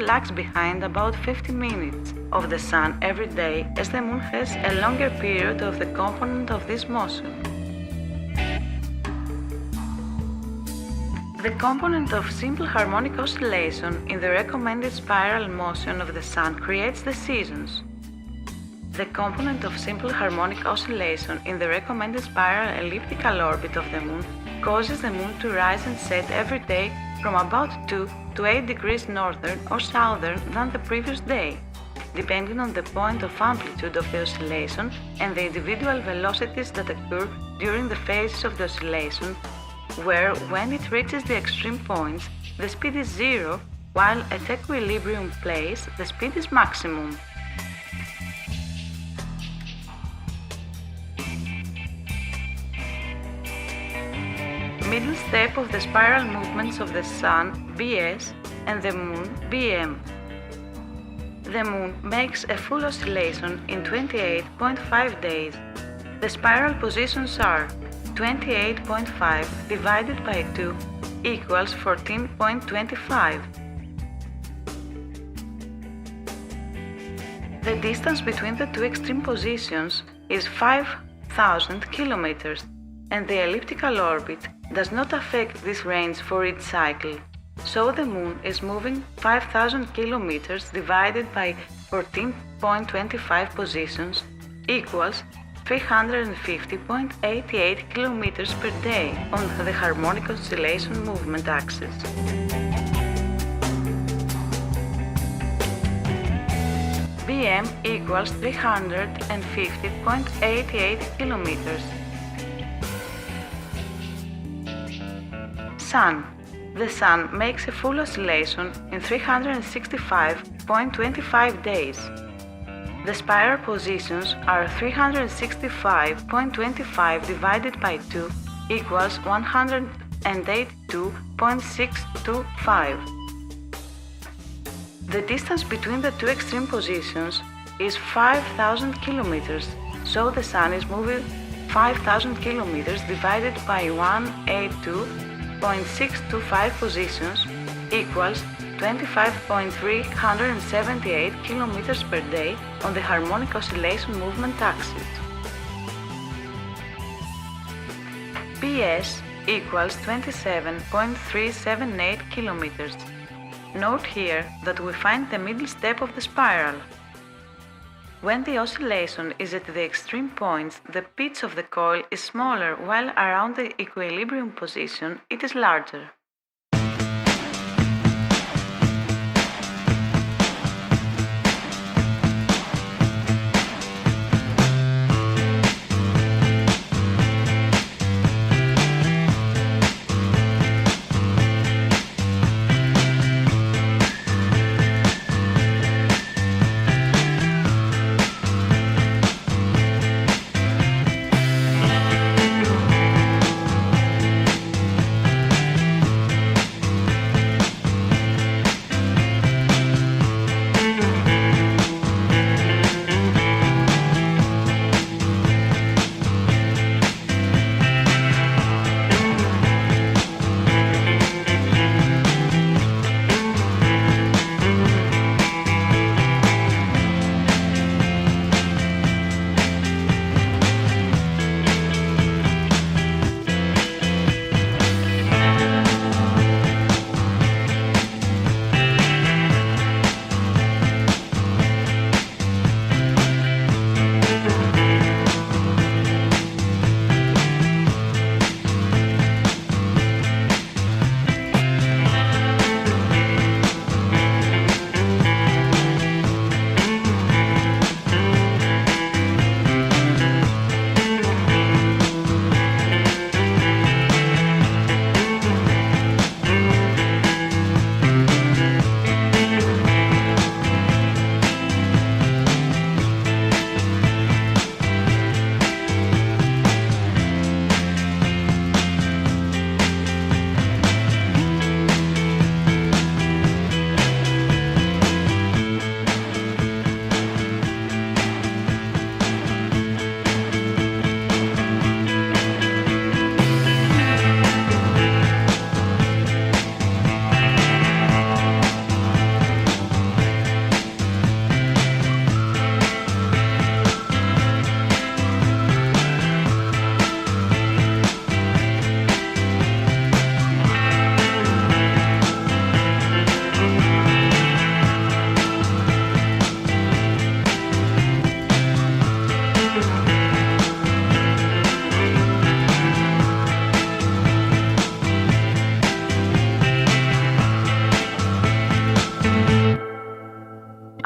lags behind about 50 minutes of the Sun every day, as the Moon has a longer period of the component of this motion. The component of simple harmonic oscillation in the recommended spiral motion of the Sun creates the seasons. The component of simple harmonic oscillation in the recommended spiral elliptical orbit of the Moon causes the Moon to rise and set every day from about 2 to 8 degrees northern or southern than the previous day, depending on the point of amplitude of the oscillation and the individual velocities that occur during the phases of the oscillation, where, when it reaches the extreme points, the speed is zero, while at equilibrium place the speed is maximum. Middle step of the spiral movements of the Sun, Bs, and the Moon, Bm. The Moon makes a full oscillation in 28.5 days. The spiral positions are 28.5 divided by 2 equals 14.25. The distance between the two extreme positions is 5,000 kilometers, and the elliptical orbit does not affect this range for each cycle. So the Moon is moving 5,000 kilometers divided by 14.25 positions equals 350.88 kilometers per day on the harmonic oscillation movement axis. Bm equals 350.88 kilometers. Sun. The Sun makes a full oscillation in 365.25 days. The spiral positions are 365.25 divided by 2 equals 182.625. The distance between the two extreme positions is 5,000 kilometers, so the Sun is moving 5,000 kilometers divided by 182.625 positions equals 25.378 kilometers per day on the harmonic oscillation movement axis. PS equals 27.378 kilometers. Note here that we find the middle step of the spiral. When the oscillation is at the extreme points, the pitch of the coil is smaller, while around the equilibrium position it is larger.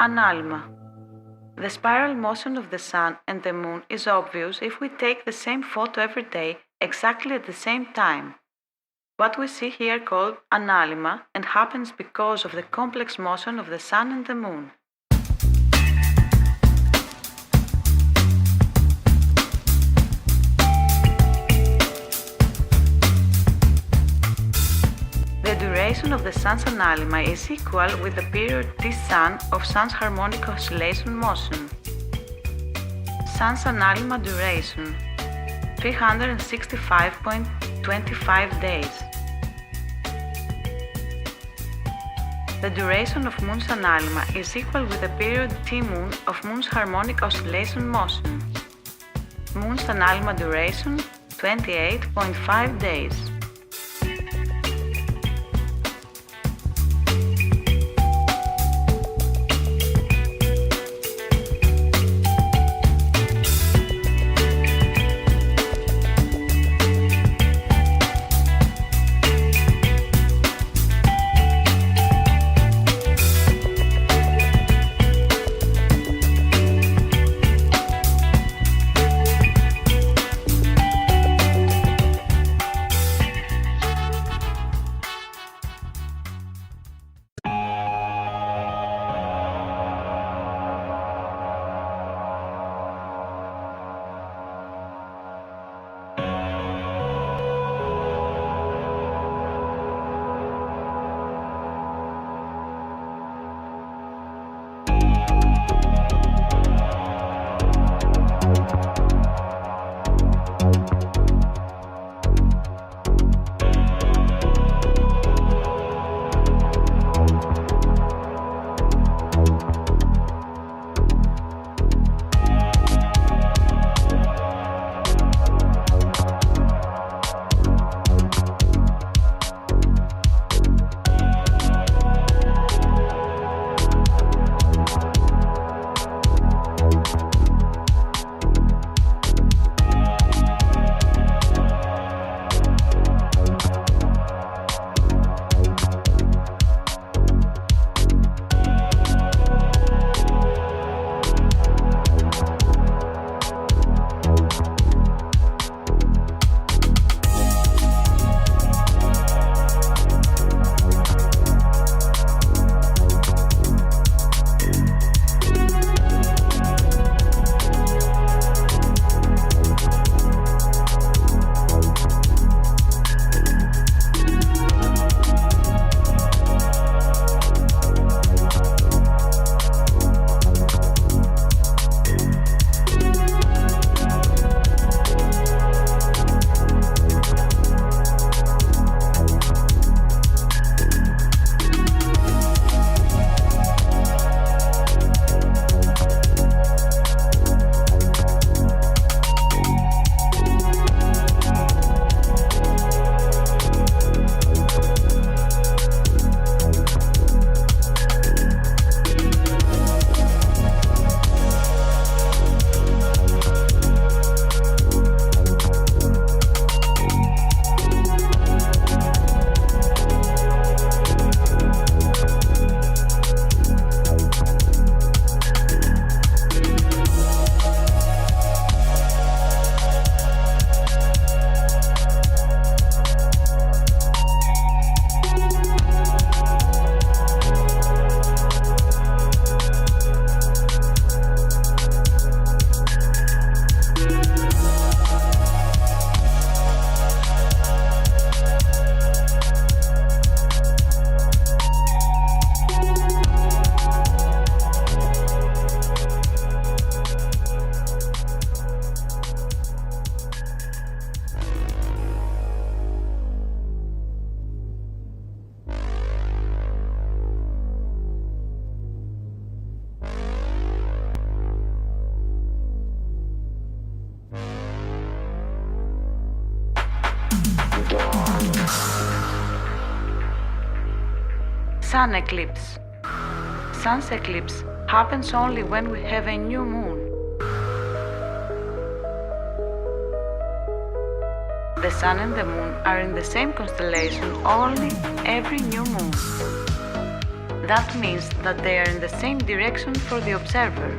Analyma. The spiral motion of the Sun and the Moon is obvious if we take the same photo every day exactly at the same time. What we see here called analyma and happens because of the complex motion of the Sun and the Moon. The duration of the Sun's analyma is equal with the period T-sun of Sun's harmonic oscillation motion. Sun's analyma duration 365.25 days. The duration of Moon's analyma is equal with the period T-moon of Moon's harmonic oscillation motion. Moon's analyma duration 28.5 days. Sun eclipse. Sun's eclipse happens only when we have a new moon. The Sun and the Moon are in the same constellation only every new moon. That means that they are in the same direction for the observer.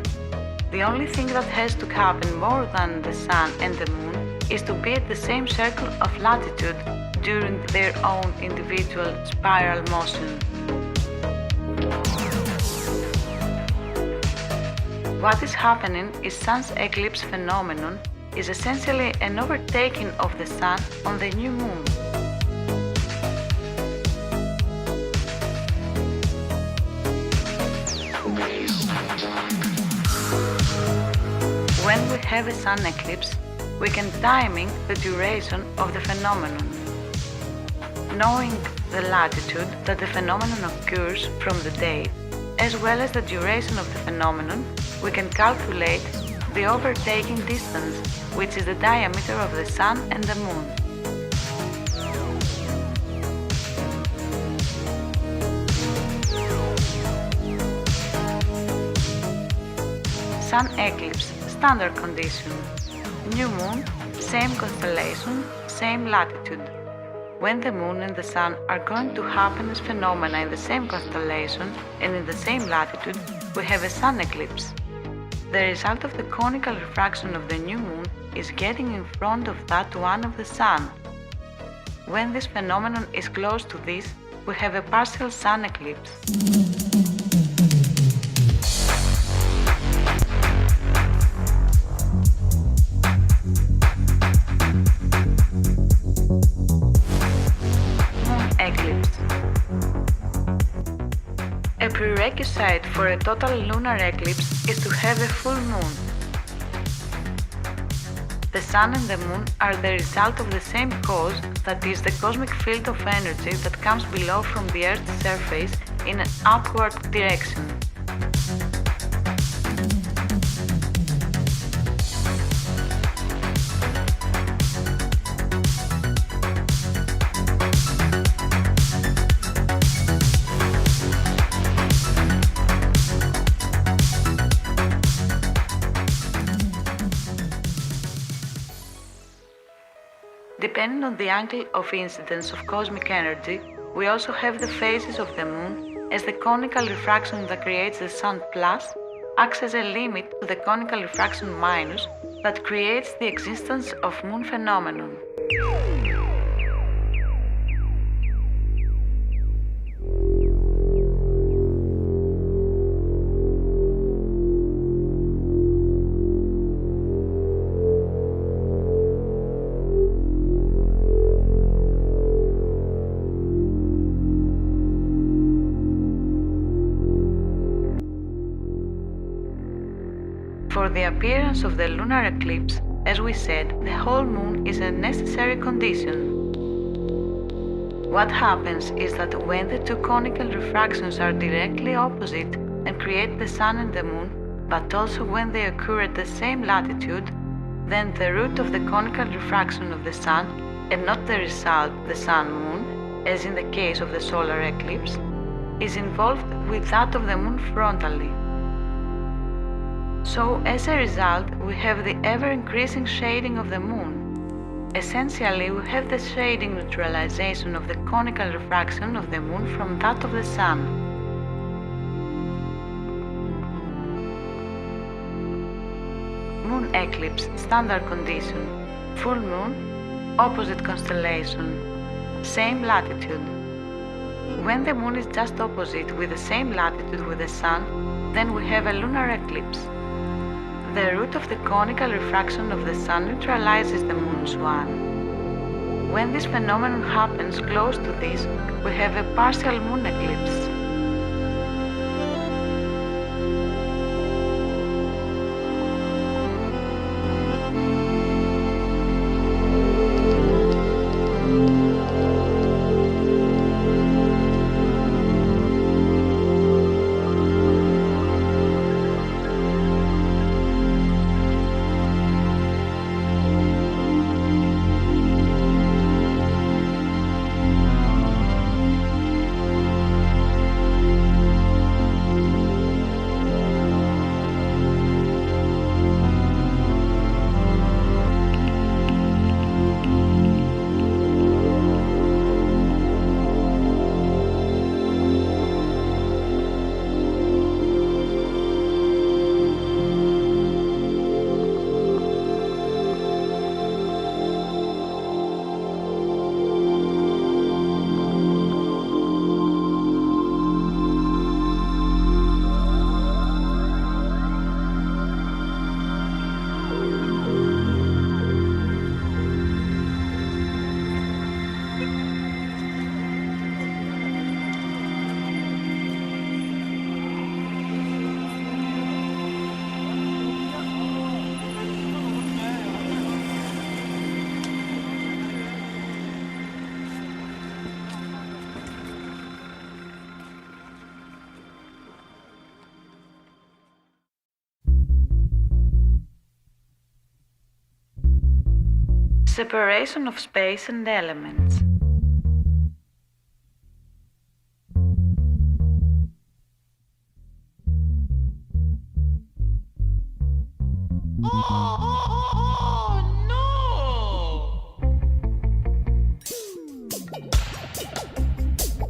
The only thing that has to happen more than the Sun and the Moon is to be at the same circle of latitude during their own individual spiral motion. What is happening is Sun's eclipse phenomenon is essentially an overtaking of the Sun on the new moon. When we have a Sun eclipse, we can timing the duration of the phenomenon. Knowing the latitude that the phenomenon occurs from the date, as well as the duration of the phenomenon, we can calculate the overtaking distance, which is the diameter of the Sun and the Moon. Sun eclipse, standard condition. New moon, same constellation, same latitude. When the Moon and the Sun are going to happen as phenomena in the same constellation and in the same latitude, we have a Sun eclipse. The result of the conical refraction of the new moon is getting in front of that one of the Sun. When this phenomenon is close to this, we have a partial Sun eclipse. Moon eclipse. A prerequisite for a total lunar eclipse is to have a full moon. The Sun and the Moon are the result of the same cause, that is the cosmic field of energy that comes below from the Earth's surface in an upward direction. Depending on the angle of incidence of cosmic energy, we also have the phases of the Moon, as the conical refraction that creates the Sun plus acts as a limit to the conical refraction minus that creates the existence of Moon phenomenon. For the appearance of the lunar eclipse, as we said, the whole moon is a necessary condition. What happens is that when the two conical refractions are directly opposite and create the Sun and the Moon, but also when they occur at the same latitude, then the root of the conical refraction of the Sun, and not the result, the Sun-Moon, as in the case of the solar eclipse, is involved with that of the Moon frontally. So, as a result, we have the ever-increasing shading of the Moon. Essentially, we have the shading neutralization of the conical refraction of the Moon from that of the Sun. Moon eclipse, standard condition. Full moon, opposite constellation, same latitude. When the Moon is just opposite with the same latitude with the Sun, then we have a lunar eclipse. The root of the conical refraction of the Sun neutralizes the Moon's one. When this phenomenon happens close to this, we have a partial Moon eclipse. Separation of space and elements.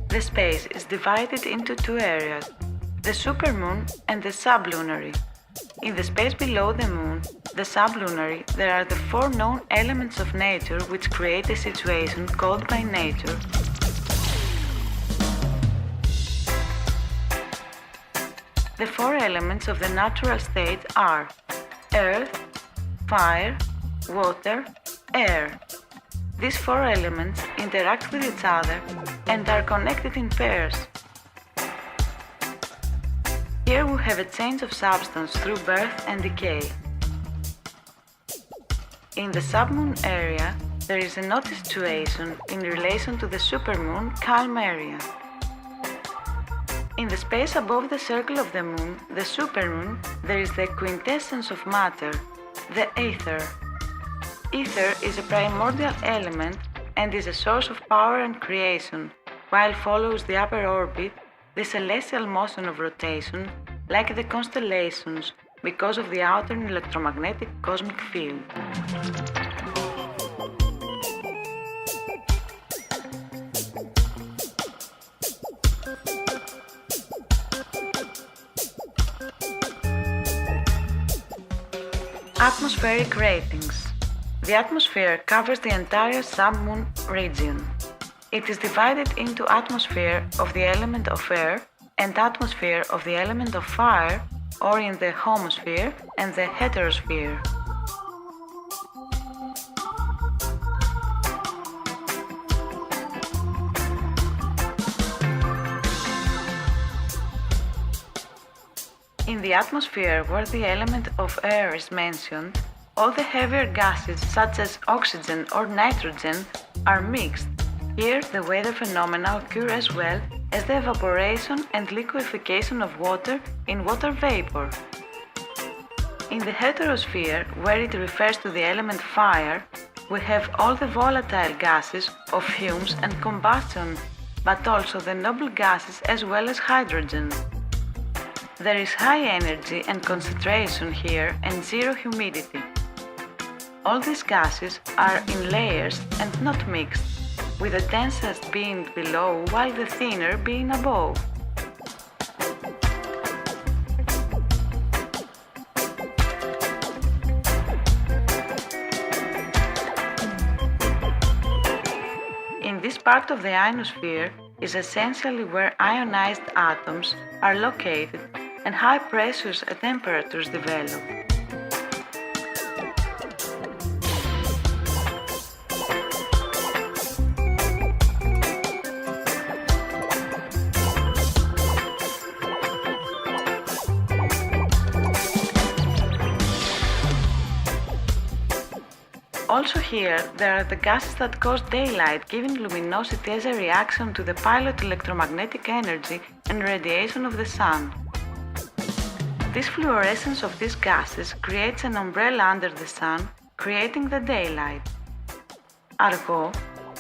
The space is divided into two areas, the supermoon and the sublunary. In the space below the moon, the sublunary, there are the four known elements of nature which create a situation called by nature. The four elements of the natural state are earth, fire, water, air. These four elements interact with each other and are connected in pairs. Here we have a change of substance through birth and decay. In the submoon area, there is an odd situation in relation to the supermoon calm area. In the space above the circle of the moon, the supermoon, there is the quintessence of matter, the ether. Ether is a primordial element and is a source of power and creation, while follows the upper orbit, the celestial motion of rotation, like the constellations, because of the outer electromagnetic cosmic field. Atmospheric ratings. The atmosphere covers the entire submoon region. It is divided into atmosphere of the element of air and atmosphere of the element of fire, or in the homosphere and the heterosphere. In the atmosphere where the element of air is mentioned, all the heavier gases such as oxygen or nitrogen are mixed. Here the weather phenomena occur as well as the evaporation and liquefaction of water in water vapor. In the heterosphere, where it refers to the element fire, we have all the volatile gases of fumes and combustion, but also the noble gases as well as hydrogen. There is high energy and concentration here and zero humidity. All these gases are in layers and not mixed, with the densest being below while the thinner being above. In this part of the ionosphere is essentially where ionized atoms are located and high pressures and temperatures develop. Also here, there are the gases that cause daylight, giving luminosity as a reaction to the pilot electromagnetic energy and radiation of the sun. This fluorescence of these gases creates an umbrella under the sun, creating the daylight. Argon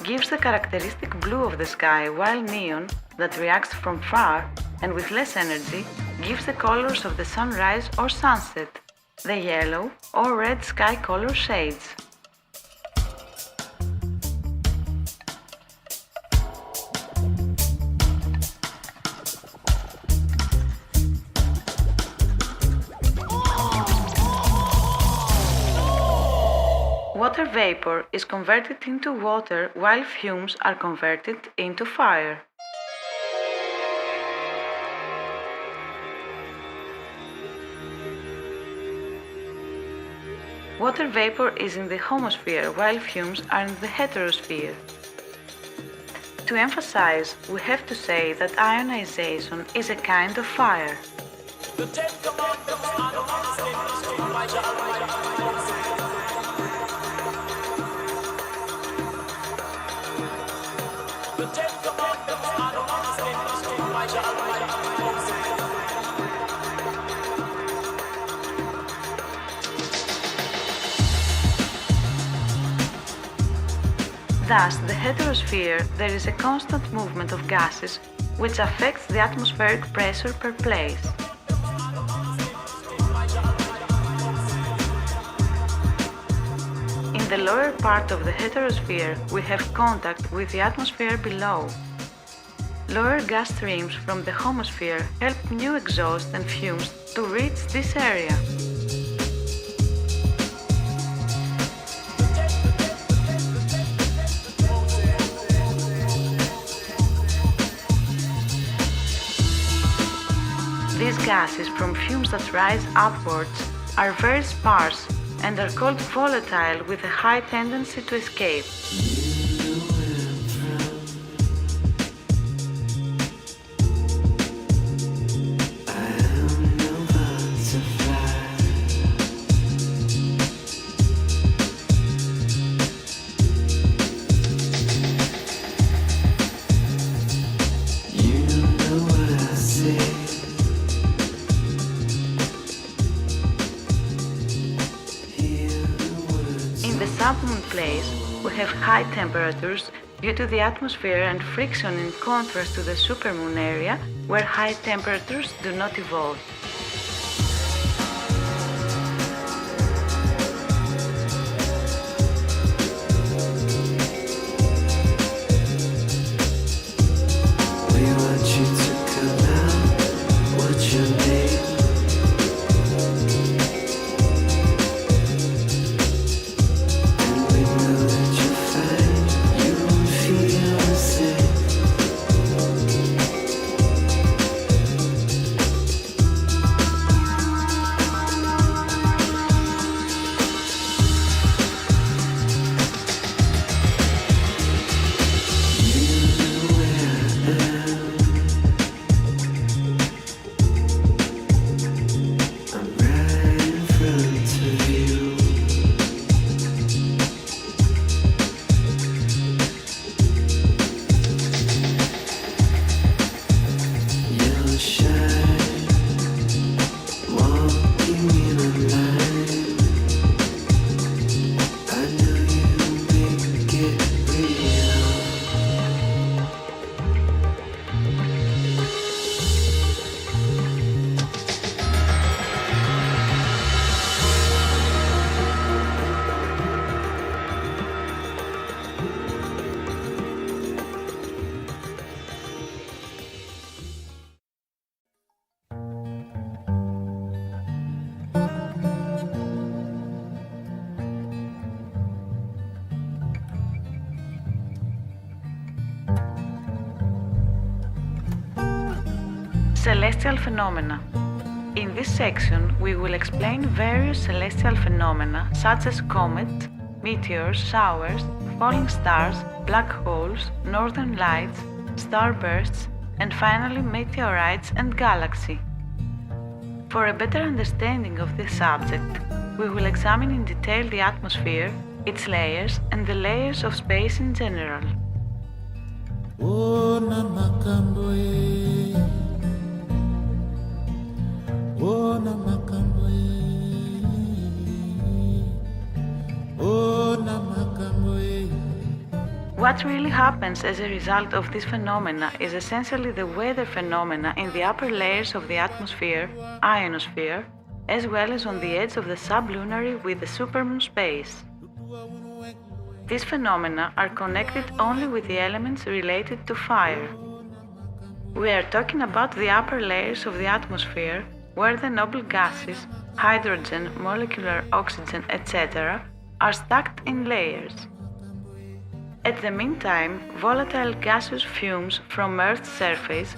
gives the characteristic blue of the sky, while neon, that reacts from far and with less energy, gives the colors of the sunrise or sunset, the yellow or red sky color shades. Water vapor is converted into water while fumes are converted into fire. Water vapor is in the homosphere while fumes are in the heterosphere. To emphasize, we have to say that ionization is a kind of fire. Thus, the heterosphere, there is a constant movement of gases which affects the atmospheric pressure per place. In the lower part of the heterosphere, we have contact with the atmosphere below. Lower gas streams from the homosphere help new exhaust and fumes to reach this area. These gases from fumes that rise upwards are very sparse and are called volatile with a high tendency to escape. Submoon place, we have high temperatures due to the atmosphere and friction in contrast to the supermoon area where high temperatures do not evolve. We want you to come out, what's your name? Celestial phenomena. In this section, we will explain various celestial phenomena such as comets, meteors, showers, falling stars, black holes, northern lights, starbursts, and finally meteorites and galaxy. For a better understanding of this subject, we will examine in detail the atmosphere, its layers, and the layers of space in general. What really happens as a result of this phenomena is essentially the weather phenomena in the upper layers of the atmosphere, ionosphere, as well as on the edge of the sublunary with the supermoon space. These phenomena are connected only with the elements related to fire. We are talking about the upper layers of the atmosphere, where the noble gases, hydrogen, molecular oxygen, etc., are stacked in layers. At the meantime, volatile gaseous fumes from Earth's surface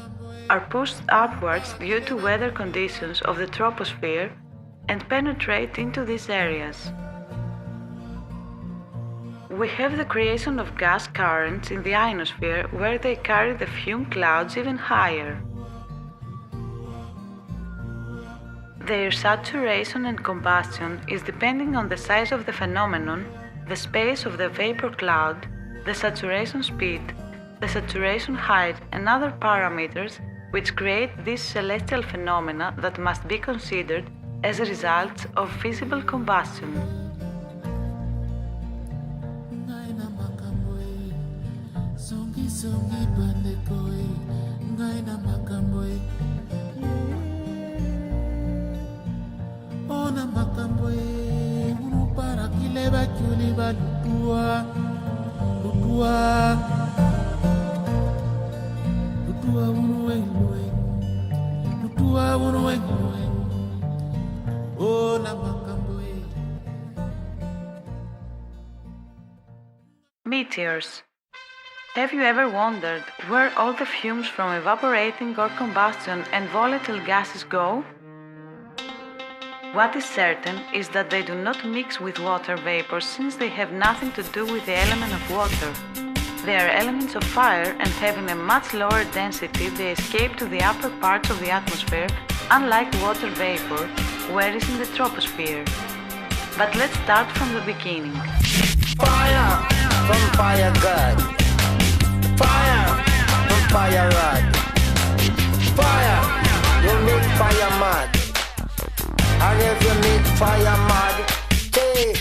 are pushed upwards due to weather conditions of the troposphere and penetrate into these areas. We have the creation of gas currents in the ionosphere where they carry the fume clouds even higher. Their saturation and combustion is depending on the size of the phenomenon, the space of the vapor cloud, the saturation speed, the saturation height, and other parameters which create these celestial phenomena that must be considered as results of visible combustion. Meteors. Have you ever wondered where all the fumes from evaporating or combustion and volatile gases go? What is certain is that they do not mix with water vapor since they have nothing to do with the element of water. They are elements of fire and having a much lower density they escape to the upper parts of the atmosphere, unlike water vapor, where it is in the troposphere. But let's start from the beginning. Fire from fire god. Fire from fire rod. Fire will make fire mad. And if you make fire mad, hey,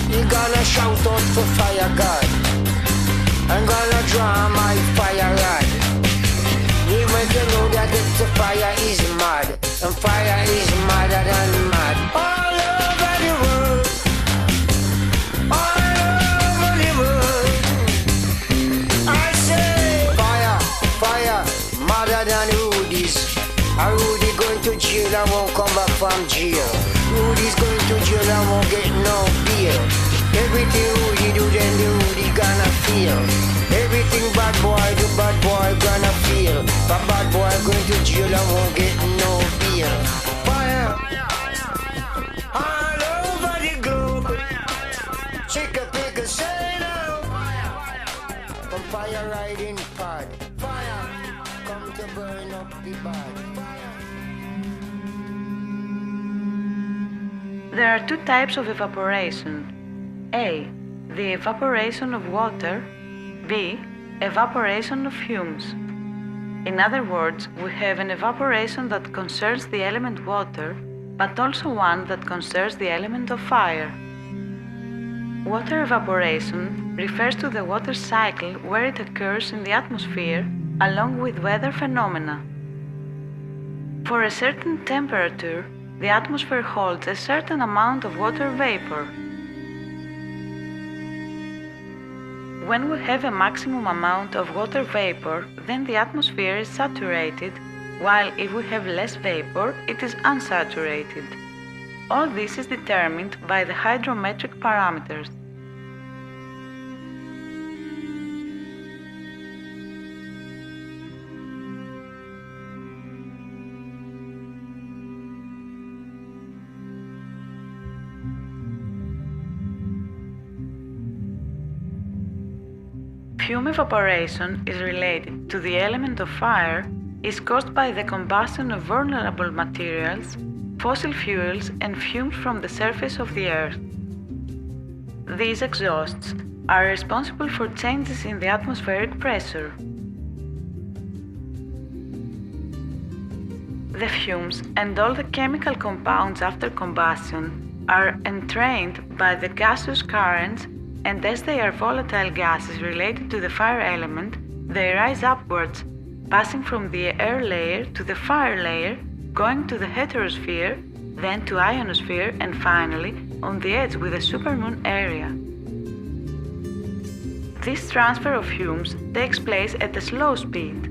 you gonna shout out for fire god. I'm gonna draw my fire rod. Even if you know that it's a fire is mad, and fire is madder than mad. All over the world, all over the world. I say fire, fire, madder than Rudy's. A Rudy going to jail and won't come back from jail. Rudy's going to jail and won't get no bail. Everything Rudy do, then the Rudy gonna feel. Everything bad boy do, bad boy gonna feel. But bad boy going to jail and won't get no bail. Fire all over the globe. Chick a pick a say now. From fire riding pod. Fire come to burn up the bad. There are two types of evaporation. A. The evaporation of water. B. Evaporation of fumes. In other words, we have an evaporation that concerns the element water, but also one that concerns the element of fire. Water evaporation refers to the water cycle where it occurs in the atmosphere along with weather phenomena. For a certain temperature, the atmosphere holds a certain amount of water vapor. When we have a maximum amount of water vapor, then the atmosphere is saturated, while if we have less vapor, it is unsaturated. All this is determined by the hydrometric parameters. Fume evaporation is related to the element of fire, is caused by the combustion of vulnerable materials, fossil fuels and fumes from the surface of the earth. These exhausts are responsible for changes in the atmospheric pressure. The fumes and all the chemical compounds after combustion are entrained by the gaseous currents, and as they are volatile gases related to the fire element, they rise upwards, passing from the air layer to the fire layer, going to the heterosphere, then to ionosphere, and finally on the edge with the supermoon area. This transfer of fumes takes place at a slow speed.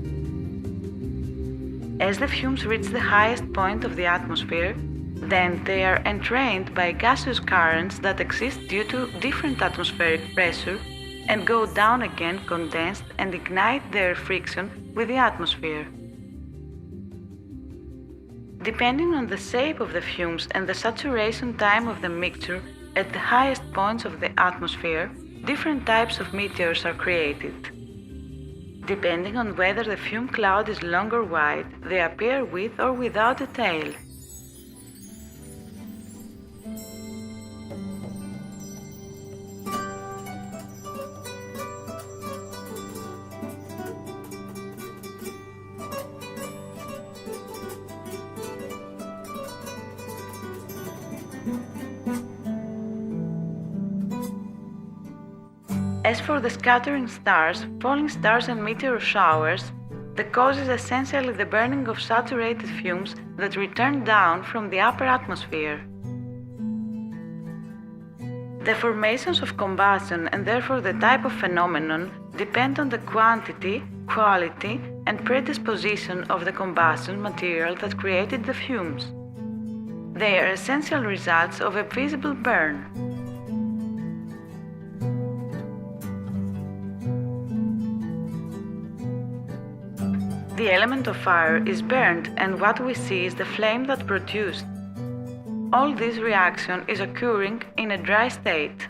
As the fumes reach the highest point of the atmosphere, then they are entrained by gaseous currents that exist due to different atmospheric pressure and go down again condensed and ignite their friction with the atmosphere. Depending on the shape of the fumes and the saturation time of the mixture at the highest points of the atmosphere, different types of meteors are created. Depending on whether the fume cloud is long or wide, they appear with or without a tail. As for the scattering stars, falling stars and meteor showers, the cause is essentially the burning of saturated fumes that return down from the upper atmosphere. The formations of combustion and therefore the type of phenomenon depend on the quantity, quality, and predisposition of the combustion material that created the fumes. They are essential results of a visible burn. The element of fire is burned, and what we see is the flame that produced. All this reaction is occurring in a dry state.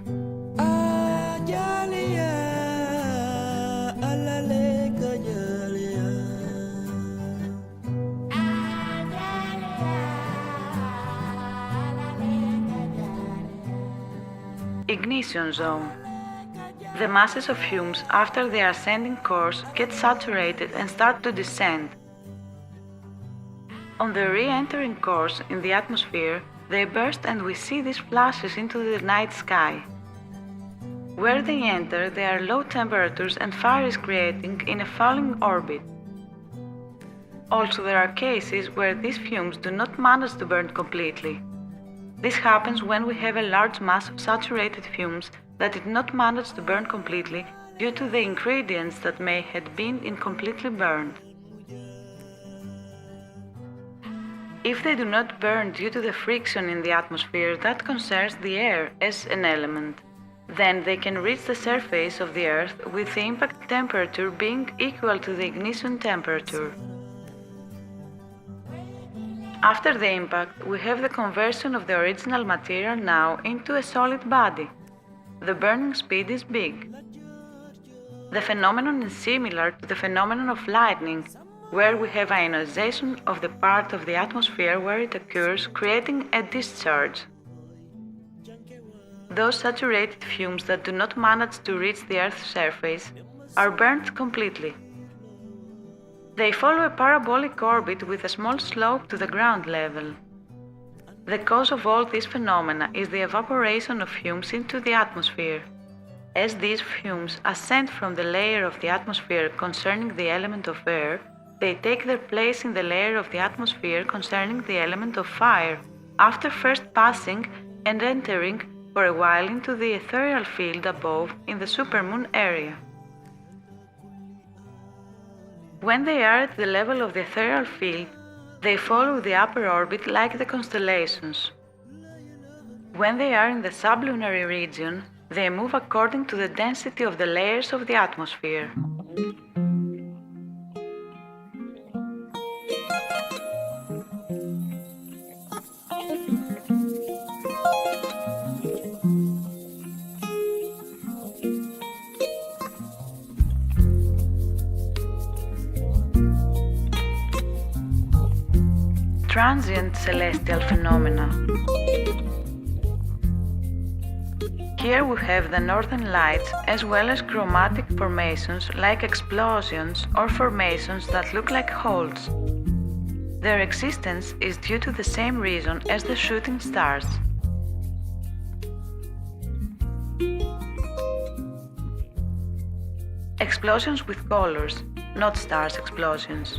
Ignition zone. The masses of fumes after their ascending course get saturated and start to descend. On the re-entering course in the atmosphere, they burst and we see these flashes into the night sky. Where they enter, there are low temperatures and fire is creating in a falling orbit. Also, there are cases where these fumes do not manage to burn completely. This happens when we have a large mass of saturated fumes that did not manage to burn completely due to the ingredients that may have been incompletely burned. If they do not burn due to the friction in the atmosphere that concerns the air as an element, then they can reach the surface of the Earth with the impact temperature being equal to the ignition temperature. After the impact, we have the conversion of the original material now into a solid body. The burning speed is big. The phenomenon is similar to the phenomenon of lightning, where we have ionization of the part of the atmosphere where it occurs, creating a discharge. Those saturated fumes that do not manage to reach the Earth's surface are burnt completely. They follow a parabolic orbit with a small slope to the ground level. The cause of all these phenomena is the evaporation of fumes into the atmosphere. As these fumes ascend from the layer of the atmosphere concerning the element of air, they take their place in the layer of the atmosphere concerning the element of fire, after first passing and entering for a while into the ethereal field above in the supermoon area. When they are at the level of the ethereal field, they follow the upper orbit like the constellations. When they are in the sublunary region, they move according to the density of the layers of the atmosphere. Transient celestial phenomena. Here we have the northern lights as well as chromatic formations like explosions or formations that look like holes. Their existence is due to the same reason as the shooting stars. Explosions with colors, not stars explosions.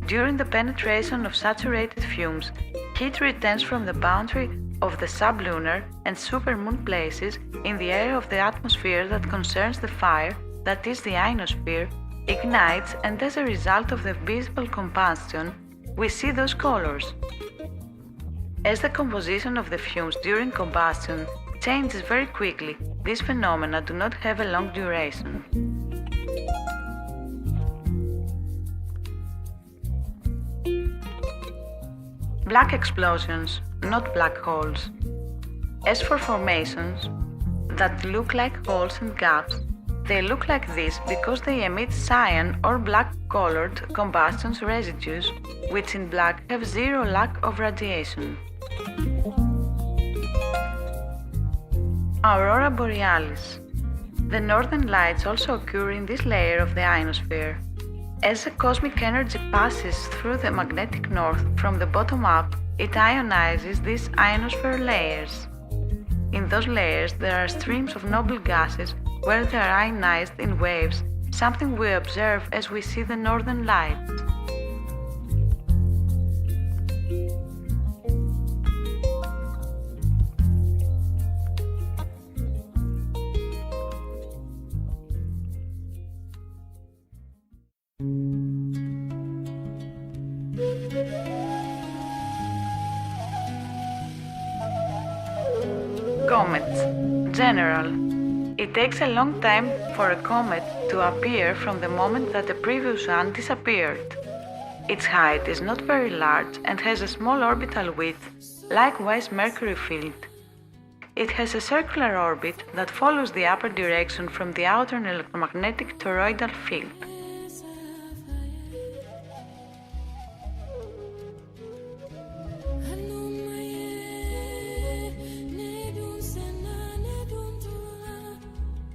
During the penetration of saturated fumes, heat returns from the boundary of the sublunar and supermoon places in the area of the atmosphere that concerns the fire, that is the ionosphere, ignites, and as a result of the visible combustion, we see those colors. As the composition of the fumes during combustion changes very quickly, these phenomena do not have a long duration. Black explosions, not black holes. As for formations that look like holes and gaps, they look like this because they emit cyan or black-colored combustion residues, which in black have zero lack of radiation. Aurora borealis. The northern lights also occur in this layer of the ionosphere. As the cosmic energy passes through the magnetic north from the bottom up, it ionizes these ionosphere layers. In those layers there are streams of noble gases where they are ionized in waves, something we observe as we see the northern lights. Comets. General. It takes a long time for a comet to appear from the moment that the previous one disappeared. Its height is not very large and has a small orbital width, likewise Mercury field. It has a circular orbit that follows the upper direction from the outer electromagnetic toroidal field.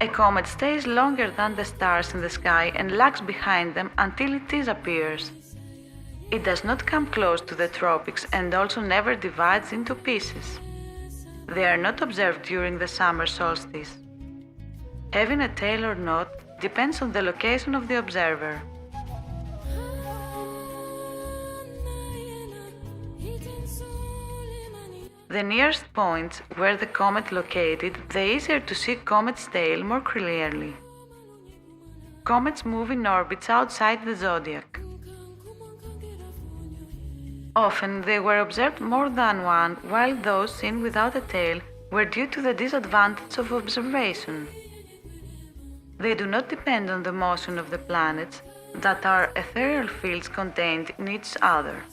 A comet stays longer than the stars in the sky and lags behind them until it disappears. It does not come close to the tropics and also never divides into pieces. They are not observed during the summer solstice. Having a tail or not depends on the location of the observer. The nearest points where the comet located, the easier to see comet's tail more clearly. Comets move in orbits outside the zodiac. Often they were observed more than one, while those seen without a tail were due to the disadvantage of observation. They do not depend on the motion of the planets that are ethereal fields contained in each other.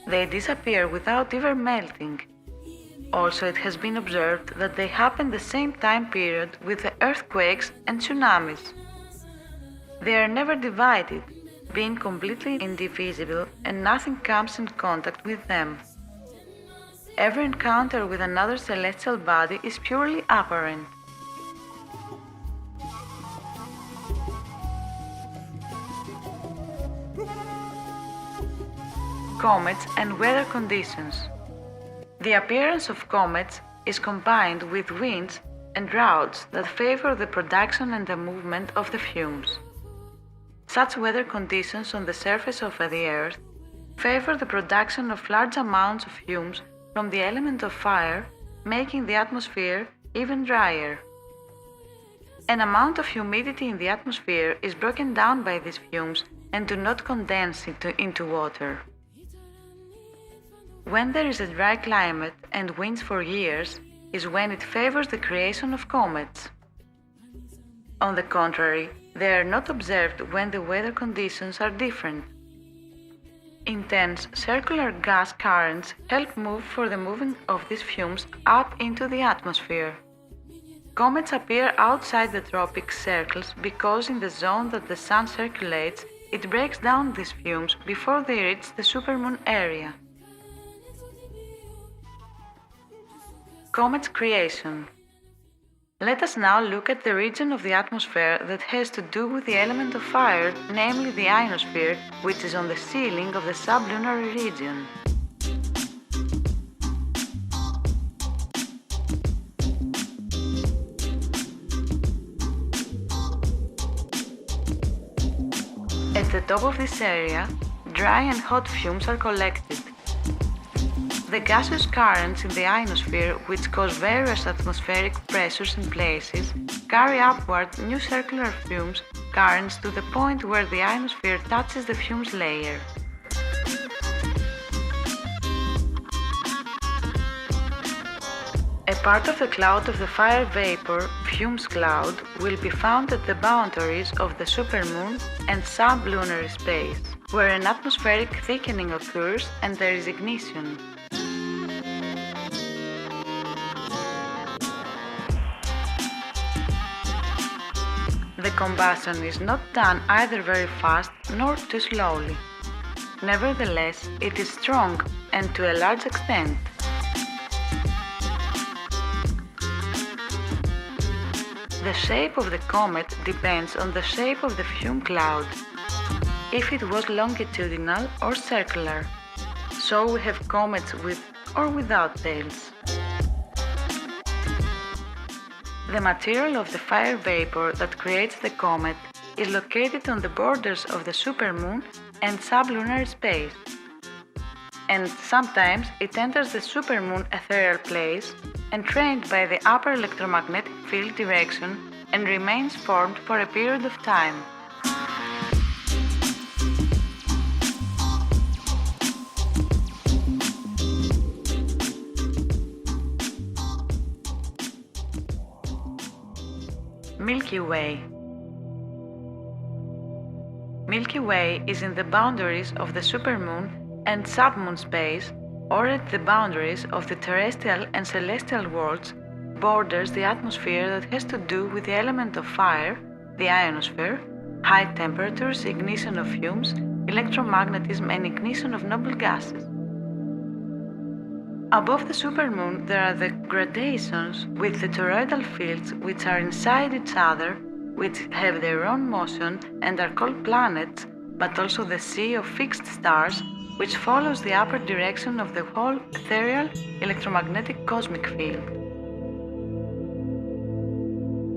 They disappear without ever melting. Also, it has been observed that they happen the same time period with the earthquakes and tsunamis. They are never divided, being completely indivisible, and nothing comes in contact with them. Every encounter with another celestial body is purely apparent. Comets and weather conditions. The appearance of comets is combined with winds and droughts that favor the production and the movement of the fumes. Such weather conditions on the surface of the Earth favor the production of large amounts of fumes from the element of fire, making the atmosphere even drier. An amount of humidity in the atmosphere is broken down by these fumes and do not condense into water. When there is a dry climate and winds for years is when it favors the creation of comets. On the contrary, they are not observed when the weather conditions are different. Intense circular gas currents help move for the movement of these fumes up into the atmosphere. Comets appear outside the tropic circles because in the zone that the Sun circulates, it breaks down these fumes before they reach the supermoon area. Comet's creation. Let us now look at the region of the atmosphere that has to do with the element of fire, namely the ionosphere, which is on the ceiling of the sublunar region. At the top of this area, dry and hot fumes are collected. The gaseous currents in the ionosphere, which cause various atmospheric pressures in places, carry upward new circular fumes currents to the point where the ionosphere touches the fumes layer. A part of the cloud of the fire vapor, fumes cloud, will be found at the boundaries of the supermoon and sublunar space, where an atmospheric thickening occurs and there is ignition. The combustion is not done either very fast nor too slowly. Nevertheless, it is strong and to a large extent. The shape of the comet depends on the shape of the fume cloud, if it was longitudinal or circular. So we have comets with or without tails. The material of the fire vapor that creates the comet is located on the borders of the supermoon and sublunar space. And sometimes it enters the supermoon ethereal place, entrained by the upper electromagnetic field direction, and remains formed for a period of time. Milky Way. Milky Way is in the boundaries of the supermoon and submoon space, or at the boundaries of the terrestrial and celestial worlds, borders the atmosphere that has to do with the element of fire, the ionosphere, high temperatures, ignition of fumes, electromagnetism and ignition of noble gases. Above the supermoon there are the gradations with the toroidal fields which are inside each other, which have their own motion and are called planets, but also the sea of fixed stars which follows the upper direction of the whole ethereal electromagnetic cosmic field.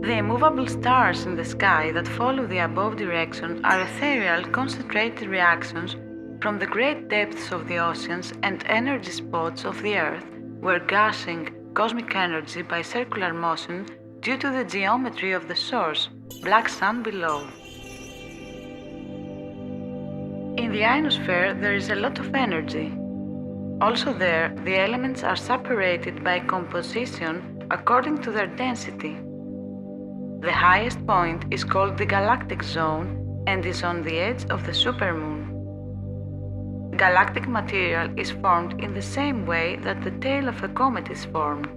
The immovable stars in the sky that follow the above direction are ethereal concentrated reactions from the great depths of the oceans and energy spots of the Earth, where gushing cosmic energy by circular motion due to the geometry of the source, black sun below. In the ionosphere there is a lot of energy. Also there, the elements are separated by composition according to their density. The highest point is called the galactic zone and is on the edge of the supermoon. Galactic material is formed in the same way that the tail of a comet is formed.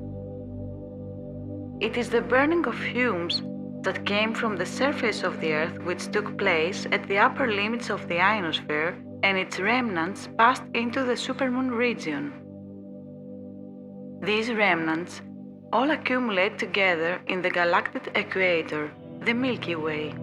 It is the burning of fumes that came from the surface of the Earth which took place at the upper limits of the ionosphere, and its remnants passed into the supermoon region. These remnants all accumulate together in the galactic equator, the Milky Way.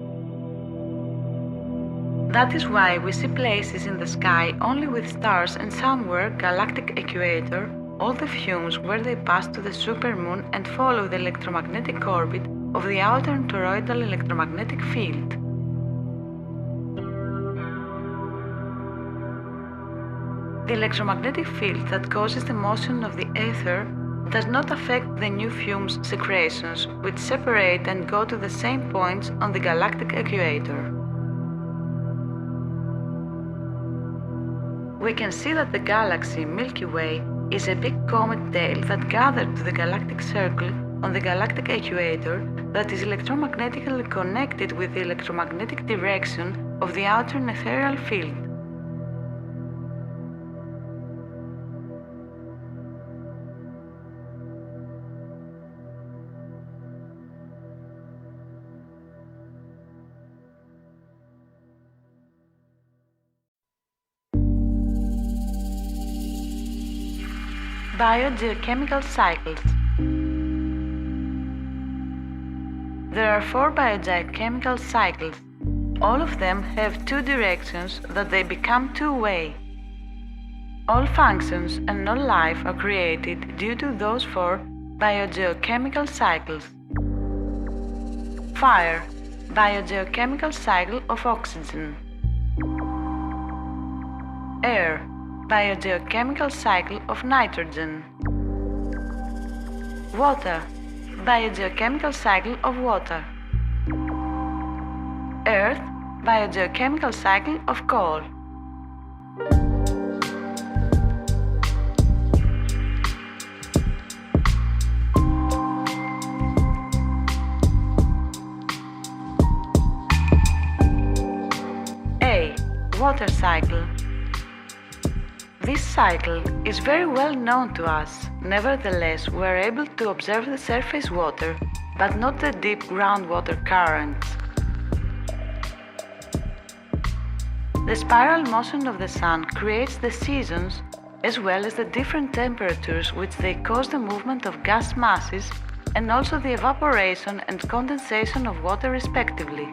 That is why we see places in the sky only with stars, and somewhere galactic equator, all the fumes where they pass to the supermoon and follow the electromagnetic orbit of the outer toroidal electromagnetic field. The electromagnetic field that causes the motion of the ether does not affect the new fumes secretions, which separate and go to the same points on the galactic equator. We can see that the galaxy Milky Way is a big comet tail that gathered to the galactic circle on the galactic equator that is electromagnetically connected with the electromagnetic direction of the outer ethereal field. Biogeochemical cycles. There are 4 biogeochemical cycles. All of them have 2 directions that they become two-way. All functions and all life are created due to those 4 biogeochemical cycles. Fire, biogeochemical cycle of oxygen. Air, biogeochemical cycle of nitrogen. Water, biogeochemical cycle of water. Earth, biogeochemical cycle of coal. A. Water cycle. This cycle is very well known to us. Nevertheless, we are able to observe the surface water, but not the deep groundwater currents. The spiral motion of the sun creates the seasons, as well as the different temperatures which they cause the movement of gas masses, and also the evaporation and condensation of water respectively.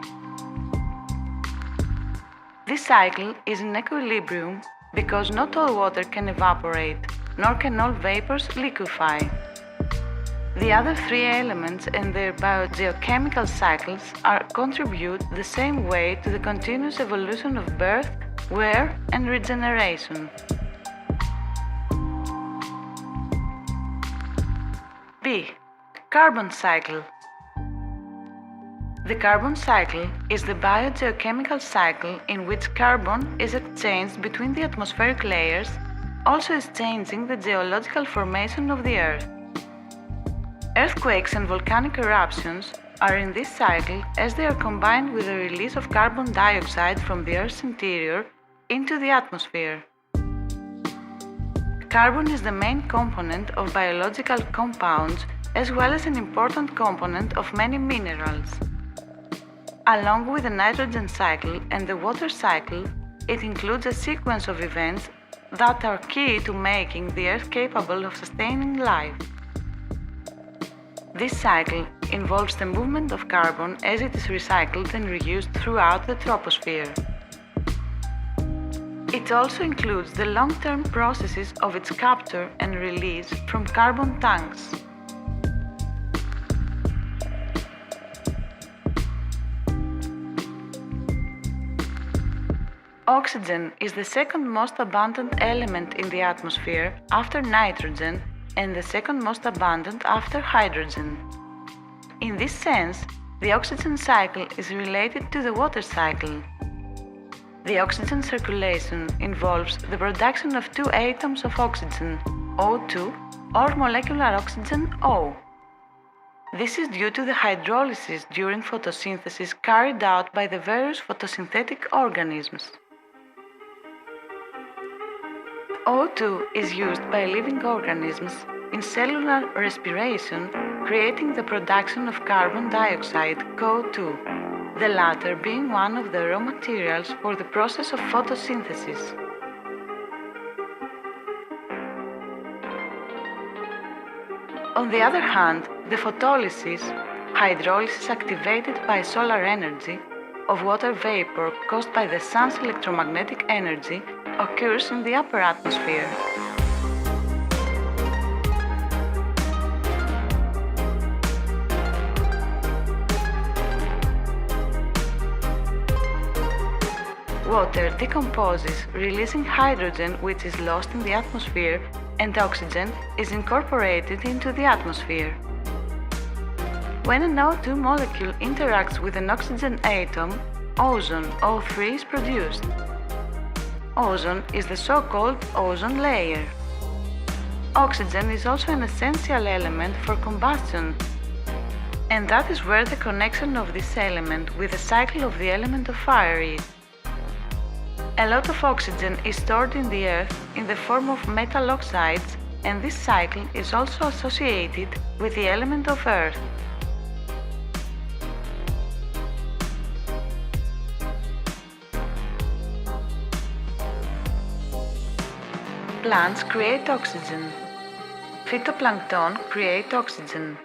This cycle is in equilibrium because not all water can evaporate, nor can all vapors liquefy. The other three elements and their biogeochemical cycles contribute the same way to the continuous evolution of birth, wear, and regeneration. B. Carbon cycle. The carbon cycle is the biogeochemical cycle in which carbon is exchanged between the atmospheric layers, also exchanging the geological formation of the Earth. Earthquakes and volcanic eruptions are in this cycle as they are combined with the release of carbon dioxide from the Earth's interior into the atmosphere. Carbon is the main component of biological compounds as well as an important component of many minerals. Along with the nitrogen cycle and the water cycle, it includes a sequence of events that are key to making the Earth capable of sustaining life. This cycle involves the movement of carbon as it is recycled and reused throughout the troposphere. It also includes the long-term processes of its capture and release from carbon tanks. Oxygen is the second most abundant element in the atmosphere after nitrogen and the second most abundant after hydrogen. In this sense, the oxygen cycle is related to the water cycle. The oxygen circulation involves the production of two atoms of oxygen, O2, or molecular oxygen, O. This is due to the hydrolysis during photosynthesis carried out by the various photosynthetic organisms. O2 is used by living organisms in cellular respiration, creating the production of carbon dioxide, CO2, the latter being one of the raw materials for the process of photosynthesis. On the other hand, the photolysis, hydrolysis activated by solar energy, of water vapor caused by the sun's electromagnetic energy occurs in the upper atmosphere. Water decomposes, releasing hydrogen which is lost in the atmosphere, and oxygen is incorporated into the atmosphere. When an O2 molecule interacts with an oxygen atom, ozone, O3, is produced. Ozone is the so-called ozone layer. Oxygen is also an essential element for combustion, and that is where the connection of this element with the cycle of the element of fire is. A lot of oxygen is stored in the earth in the form of metal oxides, and this cycle is also associated with the element of earth. Plants create oxygen. Phytoplankton create oxygen.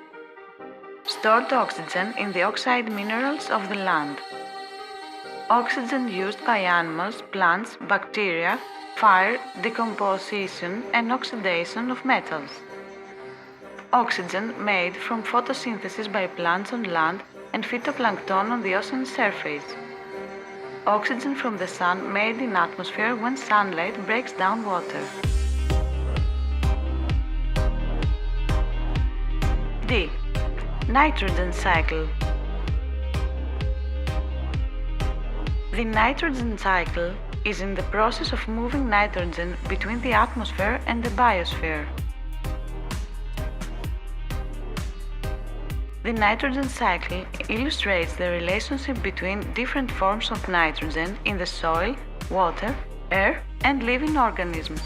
Stored oxygen in the oxide minerals of the land. Oxygen used by animals, plants, bacteria, fire, decomposition and oxidation of metals. Oxygen made from photosynthesis by plants on land and phytoplankton on the ocean surface. Oxygen from the sun made in atmosphere when sunlight breaks down water. D. Nitrogen cycle. The nitrogen cycle is in the process of moving nitrogen between the atmosphere and the biosphere. The nitrogen cycle illustrates the relationship between different forms of nitrogen in the soil, water, air, and living organisms.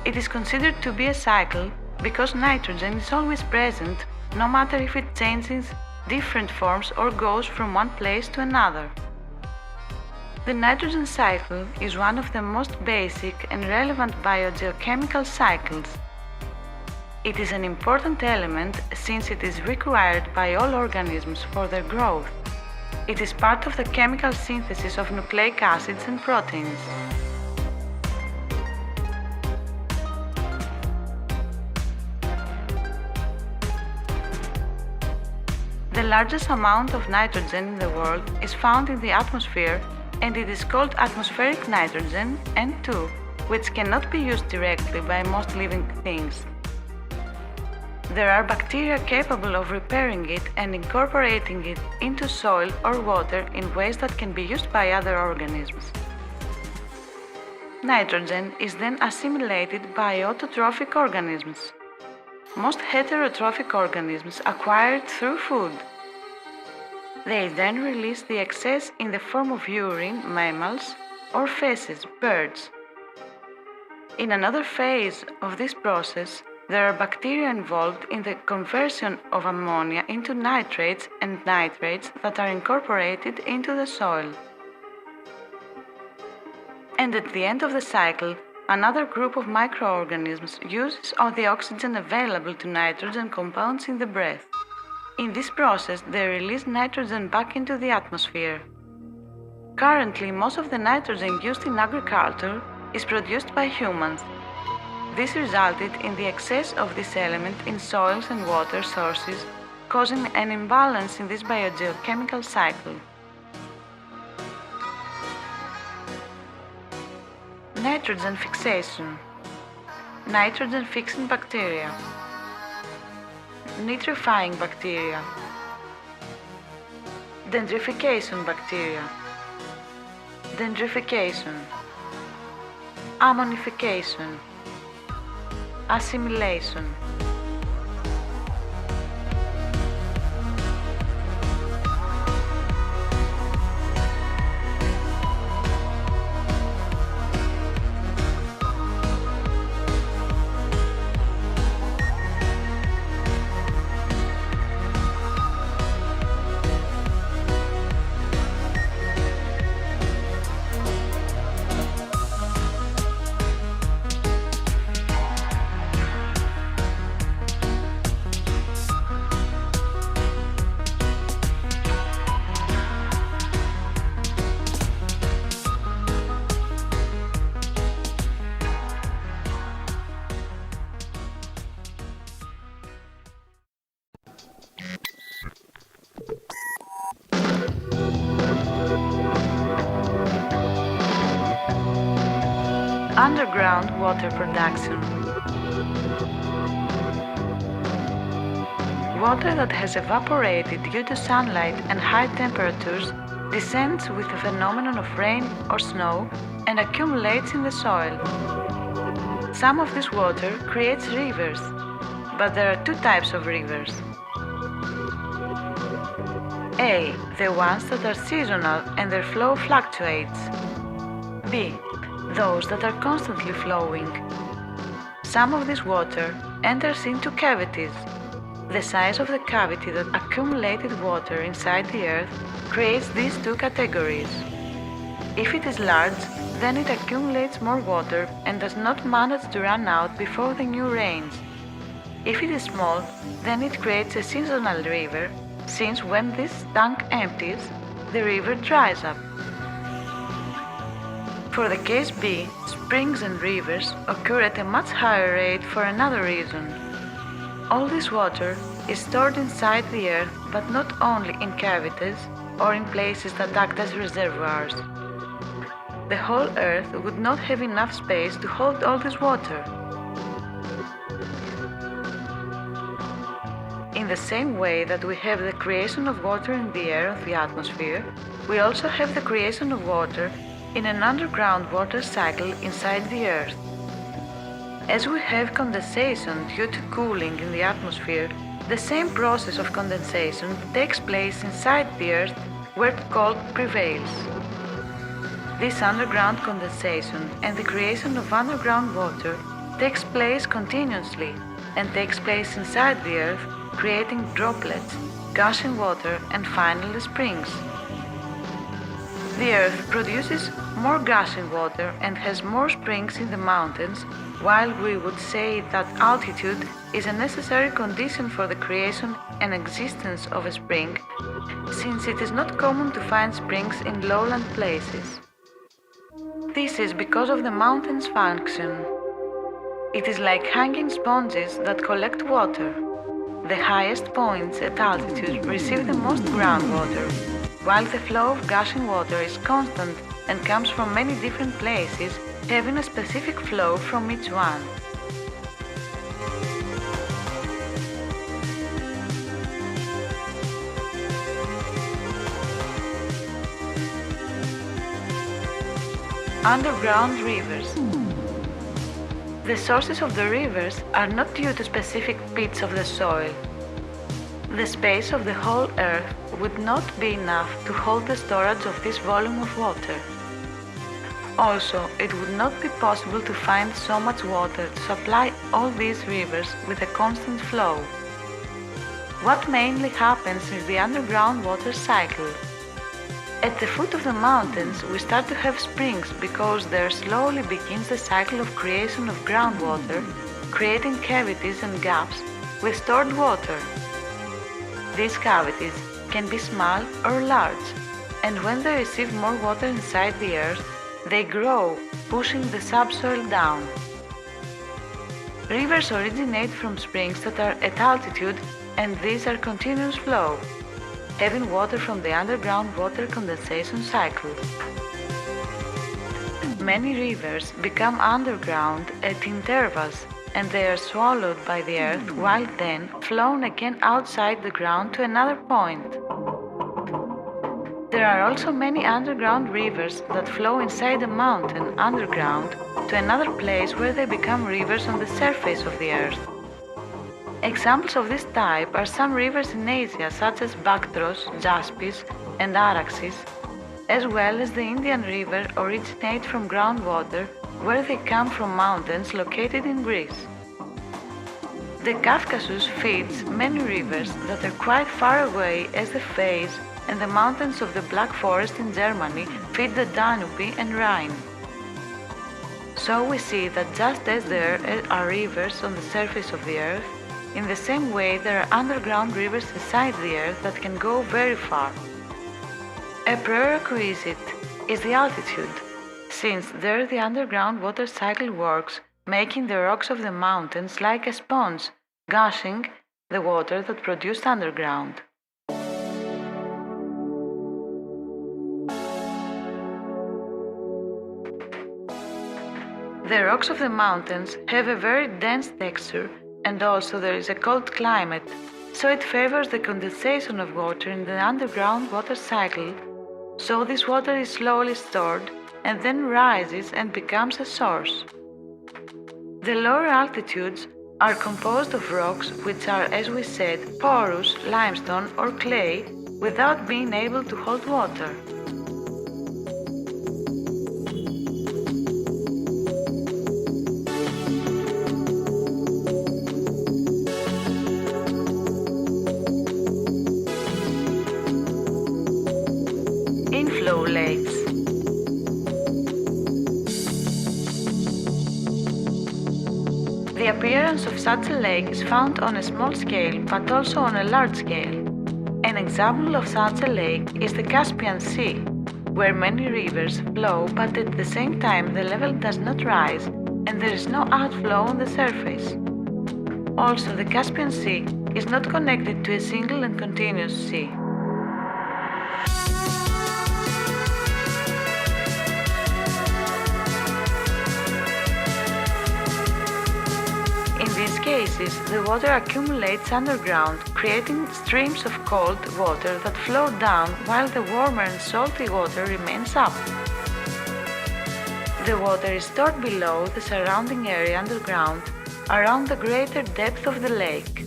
It is considered to be a cycle because nitrogen is always present, no matter if it changes different forms or goes from one place to another. The nitrogen cycle is one of the most basic and relevant biogeochemical cycles. It is an important element since it is required by all organisms for their growth. It is part of the chemical synthesis of nucleic acids and proteins. largest amount of nitrogen in the world is found in the atmosphere, and it is called atmospheric nitrogen, N2, which cannot be used directly by most living things. There are bacteria capable of repairing it and incorporating it into soil or water in ways that can be used by other organisms. Nitrogen is then assimilated by autotrophic organisms. Most heterotrophic organisms acquire it through food. They then release the excess in the form of urine, mammals, or feces, birds. In another phase of this process, there are bacteria involved in the conversion of ammonia into nitrates and nitrates that are incorporated into the soil. And at the end of the cycle, another group of microorganisms uses all the oxygen available to nitrogen compounds in the breath. In this process, they release nitrogen back into the atmosphere. Currently, most of the nitrogen used in agriculture is produced by humans. This resulted in the excess of this element in soils and water sources, causing an imbalance in this biogeochemical cycle. Nitrogen fixation. Nitrogen fixing bacteria. Nitrifying bacteria. Dendrification bacteria. Dendrification. Ammonification. Assimilation. Underground water production. Water that has evaporated due to sunlight and high temperatures descends with the phenomenon of rain or snow and accumulates in the soil. Some of this water creates rivers, but there are two types of rivers. A. The ones that are seasonal and their flow fluctuates. B. Those that are constantly flowing. Some of this water enters into cavities. The size of the cavity that accumulated water inside the earth creates these two categories. If it is large, then it accumulates more water and does not manage to run out before the new rains. If it is small, then it creates a seasonal river, since when this tank empties, the river dries up. For the case B, springs and rivers occur at a much higher rate for another reason. All this water is stored inside the earth, but not only in cavities or in places that act as reservoirs. The whole earth would not have enough space to hold all this water. In the same way that we have the creation of water in the air of the atmosphere, we also have the creation of water in an underground water cycle inside the earth. As we have condensation due to cooling in the atmosphere, the same process of condensation takes place inside the earth where cold prevails. This underground condensation and the creation of underground water takes place continuously and takes place inside the earth, creating droplets, gushing water, and finally springs. The earth produces more gushing water and has more springs in the mountains, while we would say that altitude is a necessary condition for the creation and existence of a spring, since it is not common to find springs in lowland places. This is because of the mountain's function. It is like hanging sponges that collect water. The highest points at altitude receive the most groundwater, while the flow of gushing water is constant and comes from many different places, having a specific flow from each one. Underground rivers. The sources of the rivers are not due to specific pits of the soil. The space of the whole Earth would not be enough to hold the storage of this volume of water. Also, it would not be possible to find so much water to supply all these rivers with a constant flow. What mainly happens is the underground water cycle. At the foot of the mountains, we start to have springs because there slowly begins the cycle of creation of groundwater, creating cavities and gaps with stored water. These cavities can be small or large, and when they receive more water inside the earth, they grow, pushing the subsoil down. Rivers originate from springs that are at altitude, and these are continuous flow, having water from the underground water condensation cycle. Many rivers become underground at intervals, and they are swallowed by the earth while then flown again outside the ground to another point. There are also many underground rivers that flow inside a mountain underground to another place where they become rivers on the surface of the earth. Examples of this type are some rivers in Asia such as Bactros, Jaspis and Araxes, as well as the Indian River originate from groundwater where they come from mountains located in Greece. The Caucasus feeds many rivers that are quite far away as the Feiss, and the mountains of the Black Forest in Germany feed the Danube and Rhine. So we see that just as there are rivers on the surface of the earth, in the same way there are underground rivers inside the earth that can go very far. A prerequisite is the altitude, since there the underground water cycle works, making the rocks of the mountains like a sponge, gushing the water that produced underground. The rocks of the mountains have a very dense texture, and also there is a cold climate, so it favors the condensation of water in the underground water cycle, so this water is slowly stored and then rises and becomes a source. The lower altitudes are composed of rocks which are, as we said, porous, limestone or clay, without being able to hold water. Inflow lakes. The appearance of such a lake is found on a small scale but also on a large scale. An example of such a lake is the Caspian Sea, where many rivers flow but at the same time the level does not rise and there is no outflow on the surface. Also, the Caspian Sea is not connected to a single and continuous sea. In these cases, the water accumulates underground, creating streams of cold water that flow down while the warmer and salty water remains up. The water is stored below the surrounding area underground, around the greater depth of the lake.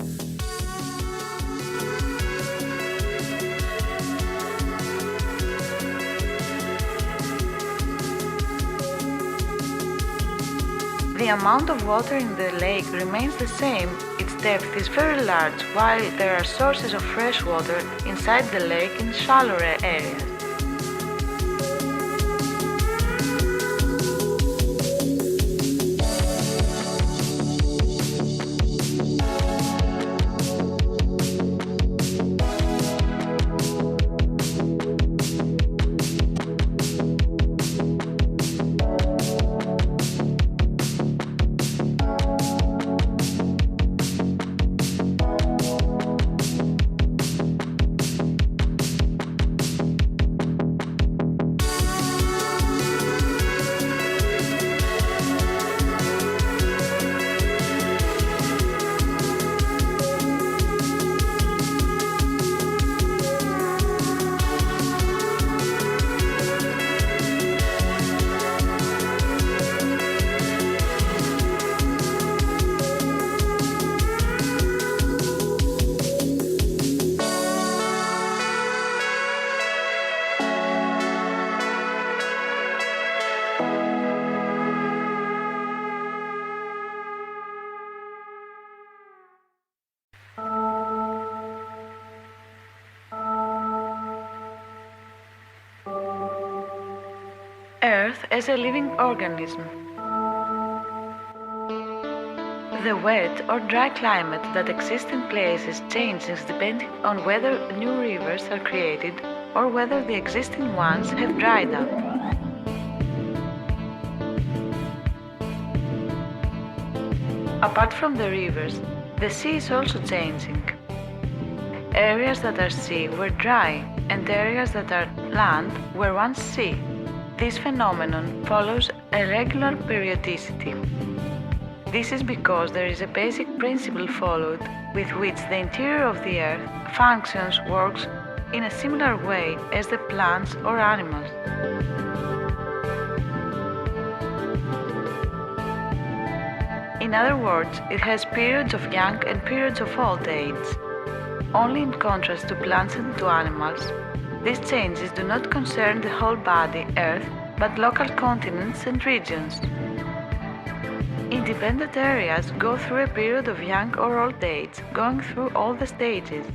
The amount of water in the lake remains the same, its depth is very large, while there are sources of fresh water inside the lake in shallower areas. as a living organism. The wet or dry climate that exists in places changes depending on whether new rivers are created or whether the existing ones have dried up. Apart from the rivers, the sea is also changing. Areas that are sea were dry, and areas that are land were once sea. This phenomenon follows a regular periodicity. This is because there is a basic principle followed with which the interior of the earth functions, works in a similar way as the plants or animals. In other words, it has periods of young and periods of old age. Only in contrast to plants and to animals, these changes do not concern the whole body, Earth, but local continents and regions. Independent areas go through a period of young or old age, going through all the stages.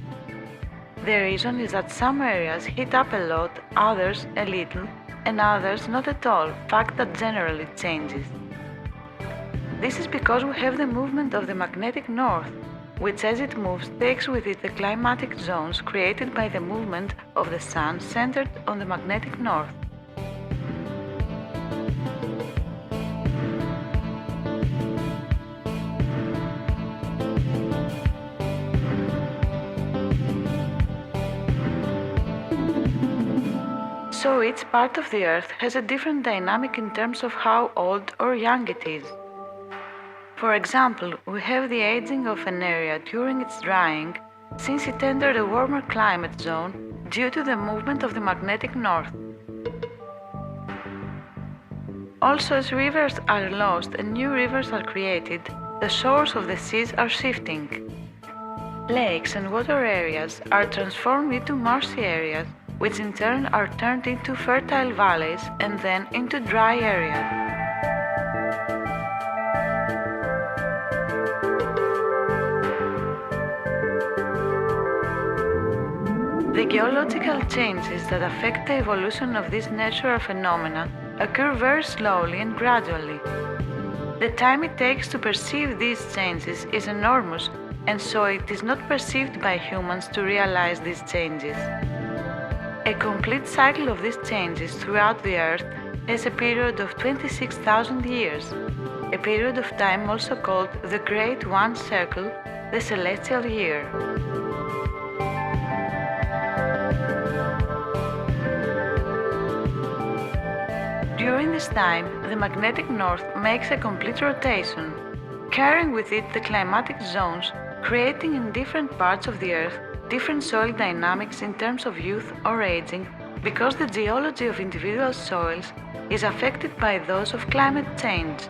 The reason is that some areas heat up a lot, others a little, and others not at all, fact that generally changes. This is because we have the movement of the magnetic north, which as it moves takes with it the climatic zones created by the movement of the sun centered on the magnetic north. So each part of the earth has a different dynamic in terms of how old or young it is. For example, we have the aging of an area during its drying, since it entered a warmer climate zone due to the movement of the magnetic north. Also, as rivers are lost and new rivers are created, the shores of the seas are shifting. Lakes and water areas are transformed into marshy areas, which in turn are turned into fertile valleys and then into dry areas. The geological changes that affect the evolution of these natural phenomena occur very slowly and gradually. The time it takes to perceive these changes is enormous, and so it is not perceived by humans to realize these changes. A complete cycle of these changes throughout the Earth has a period of 26,000 years, a period of time also called the Great One Circle, the celestial year. During this time, the magnetic north makes a complete rotation, carrying with it the climatic zones, creating in different parts of the Earth different soil dynamics in terms of youth or aging, because the geology of individual soils is affected by those of climate change.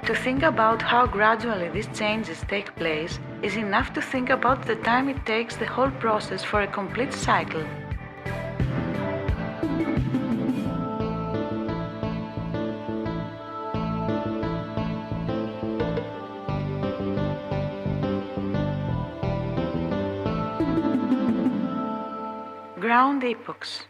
To think about how gradually these changes take place is enough to think about the time it takes the whole process for a complete cycle. Ground epochs.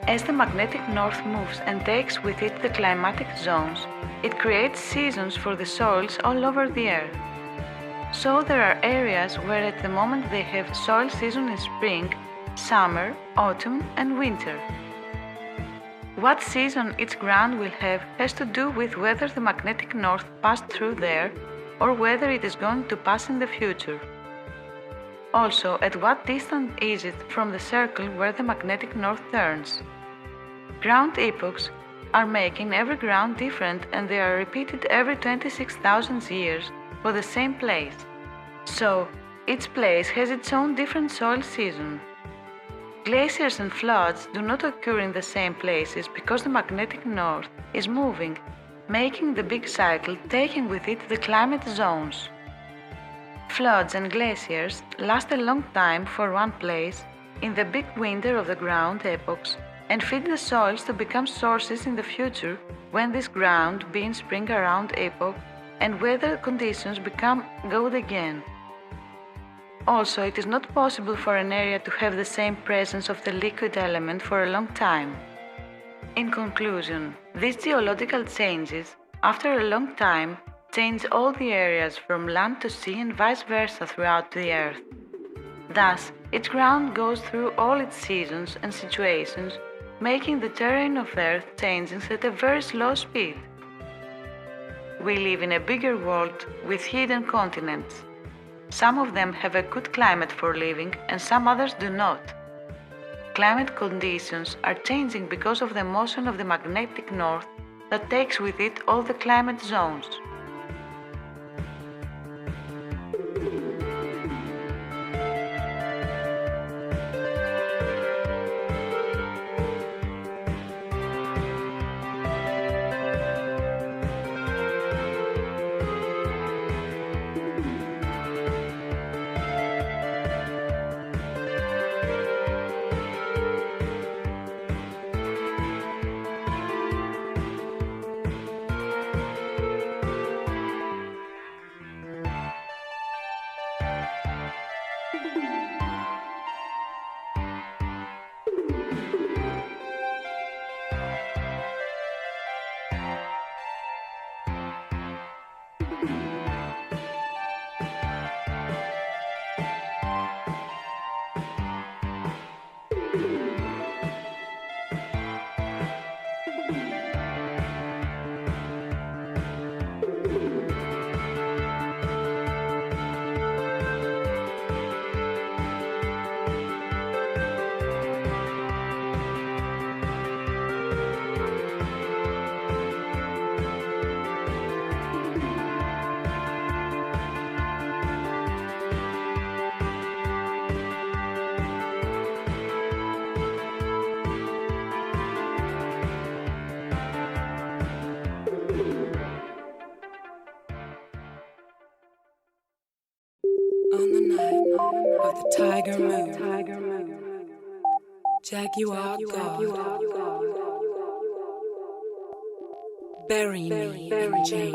As the magnetic north moves and takes with it the climatic zones, it creates seasons for the soils all over the earth. So there are areas where at the moment they have soil season in spring, summer, autumn and winter. What season each ground will have has to do with whether the magnetic north passed through there or whether it is going to pass in the future. Also, at what distance is it from the circle where the magnetic north turns. Ground epochs are making every ground different, and they are repeated every 26,000 years for the same place. So, each place has its own different soil season. Glaciers and floods do not occur in the same places because the magnetic north is moving, making the big cycle, taking with it the climate zones. Floods and glaciers last a long time for one place in the big winter of the ground epochs, and feed the soils to become sources in the future when this ground beans spring around epoch and weather conditions become good again. Also, it is not possible for an area to have the same presence of the liquid element for a long time. In conclusion, these geological changes, after a long time, change all the areas from land to sea and vice versa throughout the Earth. Thus, its ground goes through all its seasons and situations, making the terrain of Earth changing at a very slow speed. We live in a bigger world with hidden continents. Some of them have a good climate for living and some others do not. Climate conditions are changing because of the motion of the magnetic north that takes with it all the climate zones. On the night of the tiger moon, Jaguar God, bury me in jade,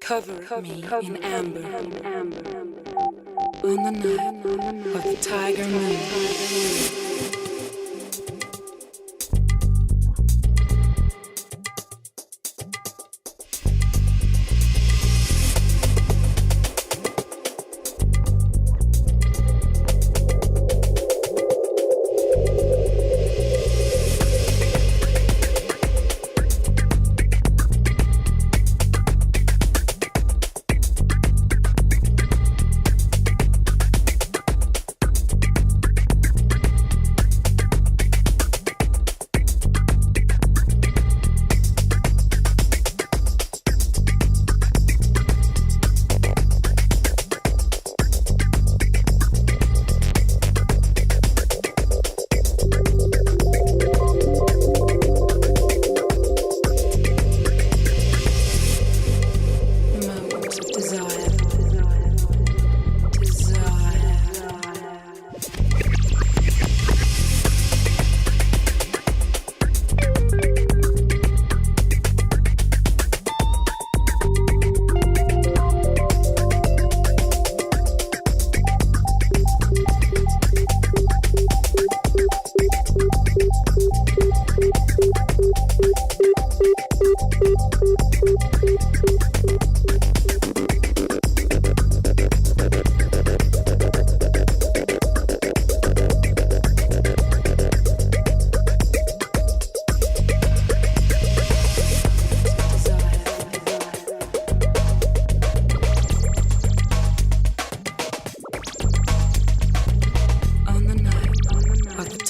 cover me in amber. On the night of the tiger moon.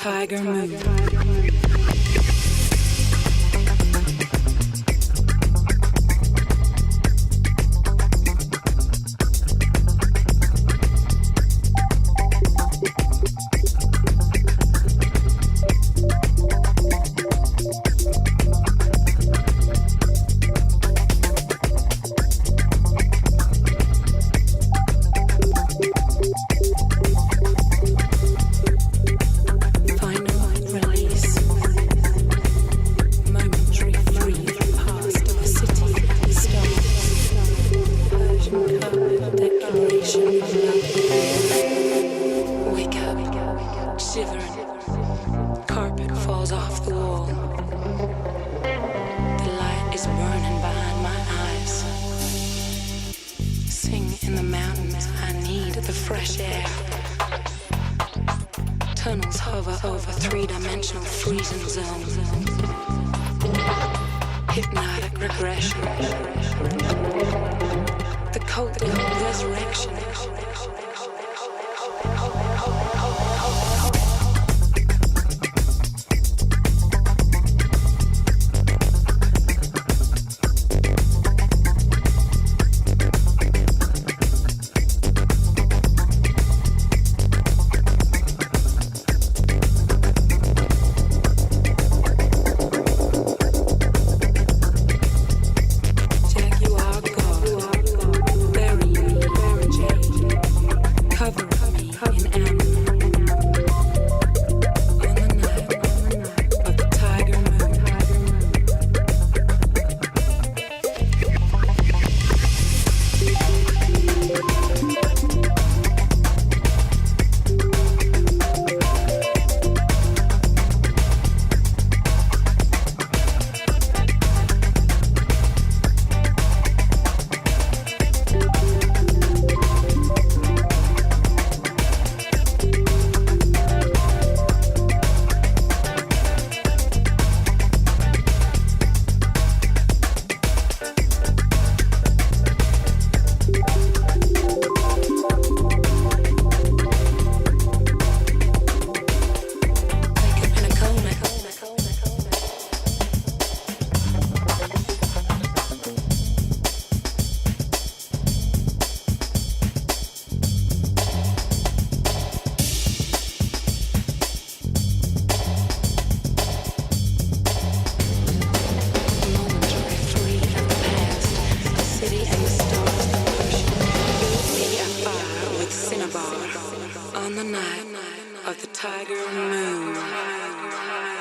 Tiger Moon. fresh air. Tunnels hover over three-dimensional freezing zones. Hypnotic regression. The cult of resurrection. On the night of the tiger moon.